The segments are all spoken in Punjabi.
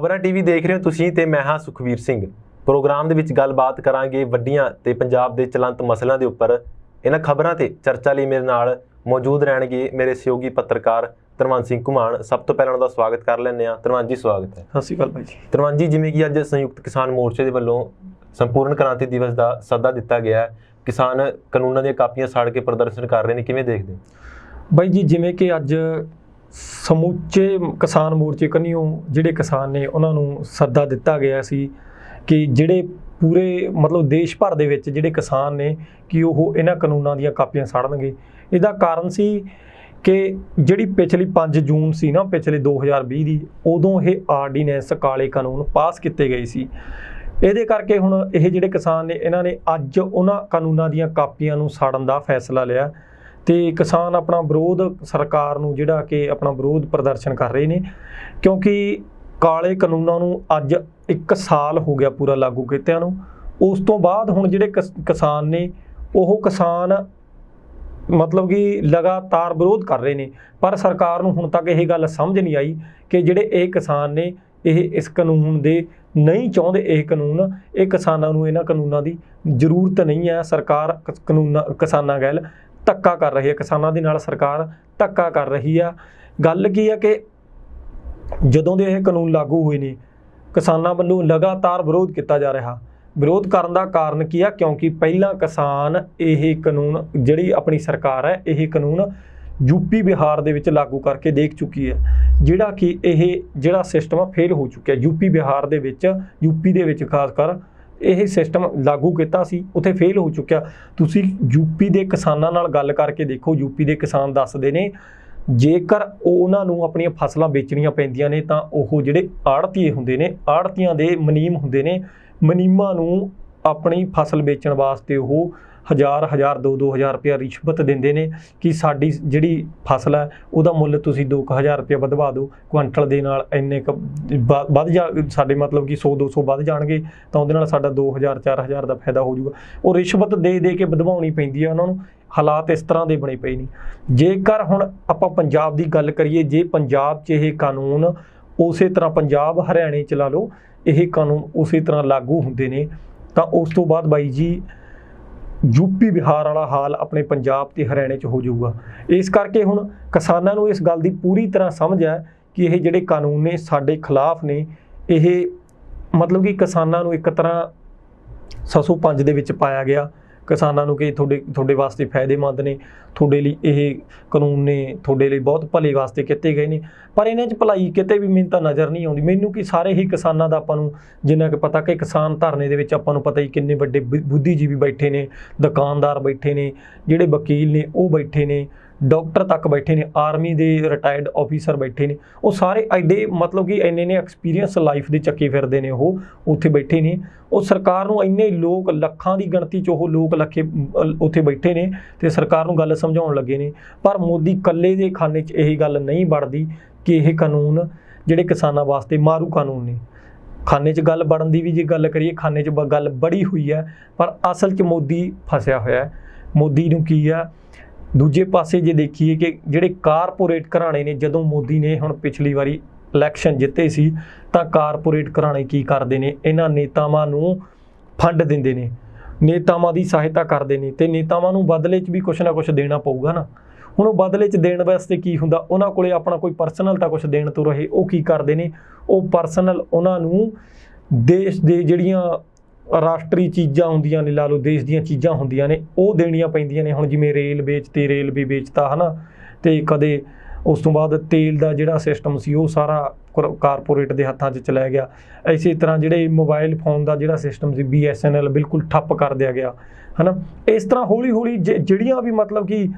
ਖਬਰਾਂ ਟੀਵੀ ਦੇਖ ਰਹੇ ਹੋ ਤੁਸੀਂ ਤੇ ਮੈਂ ਹਾਂ ਸੁਖਵੀਰ ਸਿੰਘ। ਪ੍ਰੋਗਰਾਮ ਦੇ ਵਿੱਚ ਗੱਲਬਾਤ ਕਰਾਂਗੇ ਵੱਡੀਆਂ ਤੇ ਪੰਜਾਬ ਦੇ ਚਲੰਤ ਮਸਲਿਆਂ ਦੇ ਉੱਪਰ। ਇਹਨਾਂ ਖਬਰਾਂ ਤੇ ਚਰਚਾ ਲਈ ਮੇਰੇ ਨਾਲ ਮੌਜੂਦ ਰਹਿਣਗੇ ਮੇਰੇ ਸਹਿਯੋਗੀ ਪੱਤਰਕਾਰ ਧਰਵੰਤ ਸਿੰਘ ਘੁਮਾਣ। ਸਭ ਤੋਂ ਪਹਿਲਾਂ ਉਹਦਾ ਸਵਾਗਤ ਕਰ ਲੈਂਦੇ ਹਾਂ। ਧਰਵੰਤ ਜੀ ਸਵਾਗਤ ਹੈ। ਸਤਿ ਸ਼੍ਰੀ ਅਕਾਲ ਭਾਈ ਜੀ। ਧਰਵੰਤ ਜੀ, ਜਿਵੇਂ ਕਿ ਅੱਜ ਸੰਯੁਕਤ ਕਿਸਾਨ ਮੋਰਚੇ ਦੇ ਵੱਲੋਂ ਸੰਪੂਰਨ ਕ੍ਰਾਂਤੀ ਦਿਵਸ ਦਾ ਸੱਦਾ ਦਿੱਤਾ ਗਿਆ, ਕਿਸਾਨ ਕਾਨੂੰਨਾਂ ਦੀਆਂ ਕਾਪੀਆਂ ਸਾੜ ਕੇ ਪ੍ਰਦਰਸ਼ਨ ਕਰ ਰਹੇ ਨੇ, ਕਿਵੇਂ ਦੇਖਦੇ ਬਾਈ ਜੀ? ਜਿਵੇਂ ਕਿ ਅੱਜ ਸਮੁੱਚੇ ਕਿਸਾਨ ਮੋਰਚੇ ਕੰਨਿਓ ਜਿਹੜੇ ਕਿਸਾਨ ਨੇ ਉਹਨਾਂ ਨੂੰ ਸੱਦਾ ਦਿੱਤਾ ਗਿਆ ਸੀ ਕਿ ਜਿਹੜੇ ਪੂਰੇ ਮਤਲਬ ਦੇਸ਼ ਭਰ ਦੇ ਵਿੱਚ ਜਿਹੜੇ ਕਿਸਾਨ ਨੇ ਕਿ ਉਹ ਇਹਨਾਂ ਕਾਨੂੰਨਾਂ ਦੀਆਂ ਕਾਪੀਆਂ ਸਾੜਨਗੇ। ਇਹਦਾ ਕਾਰਨ ਸੀ ਕਿ ਜਿਹੜੀ ਪਿਛਲੀ 5 ਜੂਨ ਸੀ ਨਾ, ਪਿਛਲੇ 2020 ਦੀ, ਉਦੋਂ ਇਹ ਆਰਡੀਨੈਂਸ ਕਾਲੇ ਕਾਨੂੰਨ ਪਾਸ ਕੀਤੇ ਗਏ ਸੀ। ਇਹਦੇ ਕਰਕੇ ਹੁਣ ਇਹ ਜਿਹੜੇ ਕਿਸਾਨ ਨੇ ਇਹਨਾਂ ਨੇ ਅੱਜ ਉਹਨਾਂ ਕਾਨੂੰਨਾਂ ਦੀਆਂ ਕਾਪੀਆਂ ਨੂੰ ਸਾੜਨ ਦਾ ਫੈਸਲਾ ਲਿਆ ਤੇ ਕਿਸਾਨ ਆਪਣਾ ਵਿਰੋਧ ਸਰਕਾਰ ਨੂੰ ਜਿਹੜਾ ਕਿ ਆਪਣਾ ਵਿਰੋਧ ਪ੍ਰਦਰਸ਼ਨ ਕਰ ਰਹੇ ਨੇ, ਕਿਉਂਕਿ ਕਾਲੇ ਕਾਨੂੰਨਾਂ ਨੂੰ ਅੱਜ 1 ਸਾਲ ਹੋ ਗਿਆ ਪੂਰਾ ਲਾਗੂ ਕੀਤਿਆਂ ਨੂੰ। ਉਸ ਤੋਂ ਬਾਅਦ ਹੁਣ ਜਿਹੜੇ ਕਿਸਾਨ ਨੇ ਉਹ ਕਿਸਾਨ ਮਤਲਬ ਕਿ ਲਗਾਤਾਰ ਵਿਰੋਧ ਕਰ ਰਹੇ ਨੇ, ਪਰ ਸਰਕਾਰ ਨੂੰ ਹੁਣ ਤੱਕ ਇਹ ਗੱਲ ਸਮਝ ਨਹੀਂ ਆਈ ਕਿ ਜਿਹੜੇ ਇਹ ਕਿਸਾਨ ਨੇ ਇਹ ਇਸ ਕਾਨੂੰਨ ਦੇ ਨਹੀਂ ਚਾਹੁੰਦੇ। ਇਹ ਕਾਨੂੰਨ, ਇਹ ਕਿਸਾਨਾਂ ਨੂੰ ਇਹਨਾਂ ਕਾਨੂੰਨਾਂ ਦੀ ਜ਼ਰੂਰਤ ਨਹੀਂ ਹੈ। ਸਰਕਾਰ ਕਿਸਾਨਾਂ ਗੈਲ ਧੱਕਾ ਕਰ ਰਹੀ ਹੈ, ਕਿਸਾਨਾਂ ਦੇ ਨਾਲ ਸਰਕਾਰ ਧੱਕਾ ਕਰ ਰਹੀ ਆ। ਗੱਲ ਕੀ ਹੈ ਕਿ ਜਦੋਂ ਦੇ ਇਹ ਕਾਨੂੰਨ ਲਾਗੂ ਹੋਏ ਨੇ ਕਿਸਾਨਾਂ ਵੱਲੋਂ ਲਗਾਤਾਰ ਵਿਰੋਧ ਕੀਤਾ ਜਾ ਰਿਹਾ। ਵਿਰੋਧ ਕਰਨ ਦਾ ਕਾਰਨ ਕੀ ਆ? ਕਿਉਂਕਿ ਪਹਿਲਾਂ ਕਿਸਾਨ ਇਹ ਕਾਨੂੰਨ, ਜਿਹੜੀ ਆਪਣੀ ਸਰਕਾਰ ਹੈ, ਇਹ ਕਾਨੂੰਨ ਯੂਪੀ ਬਿਹਾਰ ਦੇ ਵਿੱਚ ਲਾਗੂ ਕਰਕੇ ਦੇਖ ਚੁੱਕੀ ਹੈ, ਜਿਹੜਾ ਕਿ ਇਹ ਜਿਹੜਾ ਸਿਸਟਮ ਆ ਫੇਲ ਹੋ ਚੁੱਕਿਆ। ਯੂਪੀ ਬਿਹਾਰ ਦੇ ਵਿੱਚ, ਯੂਪੀ ਦੇ ਵਿੱਚ ਖਾਸ ਕਰ ਇਹ ਸਿਸਟਮ ਲਾਗੂ ਕੀਤਾ ਸੀ, ਉੱਥੇ ਫੇਲ ਹੋ ਚੁੱਕਿਆ। ਤੁਸੀਂ ਯੂਪੀ ਦੇ ਕਿਸਾਨਾਂ ਨਾਲ ਗੱਲ ਕਰਕੇ ਦੇਖੋ, ਯੂਪੀ ਦੇ ਕਿਸਾਨ ਦੱਸਦੇ ਨੇ ਜੇਕਰ ਉਹਨਾਂ ਨੂੰ ਆਪਣੀਆਂ ਫਸਲਾਂ ਵੇਚਣੀਆਂ ਪੈਂਦੀਆਂ ਨੇ ਤਾਂ ਉਹ ਜਿਹੜੇ ਆੜ੍ਹਤੀਏ ਹੁੰਦੇ ਨੇ, ਆੜ੍ਹਤੀਆਂ ਦੇ ਮੁਨੀਮ ਹੁੰਦੇ ਨੇ, ਮੁਨੀਮਾਂ ਨੂੰ ਆਪਣੀ ਫਸਲ ਵੇਚਣ ਵਾਸਤੇ ਉਹ 1000 2,000 ਰੁਪਇਆ ਰਿਸ਼ਵਤ ਦਿੰਦੇ ਨੇ ਕਿ ਸਾਡੀ ਜਿਹੜੀ ਫਸਲ ਹੈ ਉਹਦਾ ਮੁੱਲ ਤੁਸੀਂ 2,000 ਰੁਪਇਆ ਵਧਵਾ ਦਿਓ, ਕੁਆਂਟਲ ਦੇ ਨਾਲ ਇੰਨੇ ਵੱਧ ਜਾ, ਸਾਡੇ ਮਤਲਬ ਕਿ 100-200 ਵੱਧ ਜਾਣਗੇ ਤਾਂ ਉਹਦੇ ਨਾਲ ਸਾਡਾ 2,000-4,000 ਦਾ ਫਾਇਦਾ ਹੋ ਜਾਊਗਾ। ਉਹ ਰਿਸ਼ਵਤ ਦੇ ਕੇ ਵਧਵਾਉਣੀ ਪੈਂਦੀ ਹੈ ਉਹਨਾਂ ਨੂੰ। ਹਾਲਾਤ ਇਸ ਤਰ੍ਹਾਂ ਦੇ ਬਣੇ ਪਏ ਨੇ। ਜੇਕਰ ਹੁਣ ਆਪਾਂ ਪੰਜਾਬ ਦੀ ਗੱਲ ਕਰੀਏ, ਜੇ ਪੰਜਾਬ 'ਚ ਇਹ ਕਾਨੂੰਨ ਉਸੇ ਤਰ੍ਹਾਂ ਪੰਜਾਬ ਹਰਿਆਣੇ 'ਚ ਲਾ ਲਓ, ਇਹ ਕਾਨੂੰਨ ਉਸੇ ਤਰ੍ਹਾਂ ਲਾਗੂ ਹੁੰਦੇ ਨੇ ਤਾਂ ਉਸ ਤੋਂ ਬਾਅਦ ਬਾਈ ਜੀ ਯੂਪੀ ਬਿਹਾਰ ਵਾਲਾ ਹਾਲ ਆਪਣੇ ਪੰਜਾਬ ਤੇ ਹਰਿਆਣੇ 'ਚ ਹੋ ਜਾਊਗਾ। ਇਸ ਕਰਕੇ ਹੁਣ ਕਿਸਾਨਾਂ ਨੂੰ ਇਸ ਗੱਲ ਦੀ ਪੂਰੀ ਤਰ੍ਹਾਂ ਸਮਝ ਹੈ ਕਿ ਇਹ ਜਿਹੜੇ ਕਾਨੂੰਨ ਨੇ ਸਾਡੇ ਖਿਲਾਫ ਨੇ। ਇਹ ਮਤਲਬ ਕਿ ਕਿਸਾਨਾਂ ਨੂੰ ਇੱਕ ਤਰ੍ਹਾਂ 605 ਦੇ ਵਿੱਚ ਪਾਇਆ ਗਿਆ ਕਿਸਾਨਾਂ ਨੂੰ ਕਿ ਤੁਹਾਡੇ ਵਾਸਤੇ ਫਾਇਦੇਮੰਦ ਨੇ, ਤੁਹਾਡੇ ਲਈ ਇਹ ਕਾਨੂੰਨ ਨੇ ਤੁਹਾਡੇ ਲਈ ਬਹੁਤ ਭਲੇ ਵਾਸਤੇ ਕੀਤੇ ਗਏ ਨੇ। ਪਰ ਇਹਨਾਂ 'ਚ ਭਲਾਈ ਕਿਤੇ ਵੀ ਮੈਨੂੰ ਤਾਂ ਨਜ਼ਰ ਨਹੀਂ ਆਉਂਦੀ। ਮੈਨੂੰ ਕਿ ਸਾਰੇ ਹੀ ਕਿਸਾਨਾਂ ਦਾ ਆਪਾਂ ਨੂੰ ਜਿੰਨਾ ਕਿ ਪਤਾ ਕਿ ਕਿਸਾਨ ਧਰਨੇ ਦੇ ਵਿੱਚ ਆਪਾਂ ਨੂੰ ਪਤਾ ਹੀ ਕਿੰਨੇ ਵੱਡੇ ਬੁੱਧੀਜੀਵੀ ਬੈਠੇ ਨੇ, ਦੁਕਾਨਦਾਰ ਬੈਠੇ ਨੇ, ਜਿਹੜੇ ਵਕੀਲ ਨੇ ਉਹ ਬੈਠੇ ਨੇ, ਡਾਕਟਰ ਤੱਕ ਬੈਠੇ ਨੇ, ਆਰਮੀ ਦੇ ਰਿਟਾਇਰਡ ਆਫੀਸਰ ਬੈਠੇ ਨੇ। ਉਹ ਸਾਰੇ ਐਡੇ ਮਤਲਬ ਕਿ ਇੰਨੇ ਨੇ ਐਕਸਪੀਰੀਅੰਸ ਲਾਈਫ ਦੇ ਚੱਕੇ ਫਿਰਦੇ ਨੇ, ਉਹ ਉੱਥੇ ਬੈਠੇ ਨੇ। ਉਹ ਸਰਕਾਰ ਨੂੰ ਇੰਨੇ ਲੋਕ, ਲੱਖਾਂ ਦੀ ਗਿਣਤੀ 'ਚ ਉਹ ਲੋਕ ਉੱਥੇ ਬੈਠੇ ਨੇ ਤੇ ਸਰਕਾਰ ਨੂੰ ਗੱਲ ਸਮਝਾਉਣ ਲੱਗੇ ਨੇ। ਪਰ ਮੋਦੀ ਇਕੱਲੇ ਦੇ ਖਾਨੇ 'ਚ ਇਹ ਗੱਲ ਨਹੀਂ ਵੜਦੀ ਕਿ ਇਹ ਕਾਨੂੰਨ ਜਿਹੜੇ ਕਿਸਾਨਾਂ ਵਾਸਤੇ ਮਾਰੂ ਕਾਨੂੰਨ ਨੇ। ਖਾਨੇ 'ਚ ਗੱਲ ਵੜਨ ਦੀ ਵੀ ਜੇ ਗੱਲ ਕਰੀਏ, ਖਾਨੇ 'ਚ ਗੱਲ ਬੜੀ ਹੋਈ ਹੈ, ਪਰ ਅਸਲ 'ਚ ਮੋਦੀ ਫਸਿਆ ਹੋਇਆ। ਮੋਦੀ ਨੂੰ ਕੀ ਆ? ਦੂਜੇ ਪਾਸੇ ਜੇ ਦੇਖੀਏ ਕਿ ਜਿਹੜੇ ਕਾਰਪੋਰੇਟ ਘਰਾਣੇ ਨੇ, ਜਦੋਂ ਮੋਦੀ ਨੇ ਹੁਣ ਪਿਛਲੀ ਵਾਰੀ ਇਲੈਕਸ਼ਨ ਜਿੱਤੇ ਸੀ ਤਾਂ ਕਾਰਪੋਰੇਟ ਘਰਾਣੇ ਕੀ ਕਰਦੇ ਨੇ? ਇਹਨਾਂ ਨੇਤਾਵਾਂ ਨੂੰ ਫੰਡ ਦਿੰਦੇ ਨੇ, ਨੇਤਾਵਾਂ ਦੀ ਸਹਾਇਤਾ ਕਰਦੇ ਨੇ ਤੇ ਨੇਤਾਵਾਂ ਨੂੰ ਬਦਲੇ 'ਚ ਵੀ ਕੁਛ ਨਾ ਕੁਛ ਦੇਣਾ ਪਊਗਾ ਨਾ। ਹੁਣ ਉਹ ਬਦਲੇ 'ਚ ਦੇਣ ਵਾਸਤੇ ਕੀ ਹੁੰਦਾ? ਉਹਨਾਂ ਕੋਲੇ ਆਪਣਾ ਕੋਈ ਪਰਸਨਲ ਤਾਂ ਕੁਛ ਦੇਣ ਤੋਂ ਰਹੇ। ਉਹ ਕੀ ਕਰਦੇ ਨੇ? ਉਹ ਪਰਸਨਲ ਉਹਨਾਂ ਨੂੰ ਦੇਸ਼ ਦੇ ਜਿਹੜੀਆਂ ਰਾਸ਼ਟਰੀ ਚੀਜ਼ਾਂ ਹੁੰਦੀਆਂ ਨੇ, ਲਾ ਲਓ ਦੇਸ਼ ਦੀਆਂ ਚੀਜ਼ਾਂ ਹੁੰਦੀਆਂ ਨੇ, ਉਹ ਦੇਣੀਆਂ ਪੈਂਦੀਆਂ ਨੇ। ਹੁਣ ਜਿਵੇਂ ਰੇਲ ਵੀ ਵੇਚਤਾ ਹੈ ਨਾ, ਤੇ ਕਦੇ ਉਸ ਤੋਂ ਬਾਅਦ ਤੇਲ ਦਾ ਜਿਹੜਾ ਸਿਸਟਮ ਸੀ ਉਹ ਸਾਰਾ ਕਾਰਪੋਰੇਟ ਦੇ ਹੱਥਾਂ 'ਚ ਚਲਾ ਗਿਆ। ਇਸੇ ਤਰ੍ਹਾਂ ਜਿਹੜੇ ਮੋਬਾਈਲ ਫੋਨ ਦਾ ਜਿਹੜਾ ਸਿਸਟਮ ਸੀ BSNL ਬਿਲਕੁਲ ਠੱਪ ਕਰ ਦਿਆ ਗਿਆ ਹੈ ਨਾ। ਇਸ ਤਰ੍ਹਾਂ ਹੌਲੀ ਹੌਲੀ ਜਿਹੜੀਆਂ ਵੀ ਮਤਲਬ ਕਿ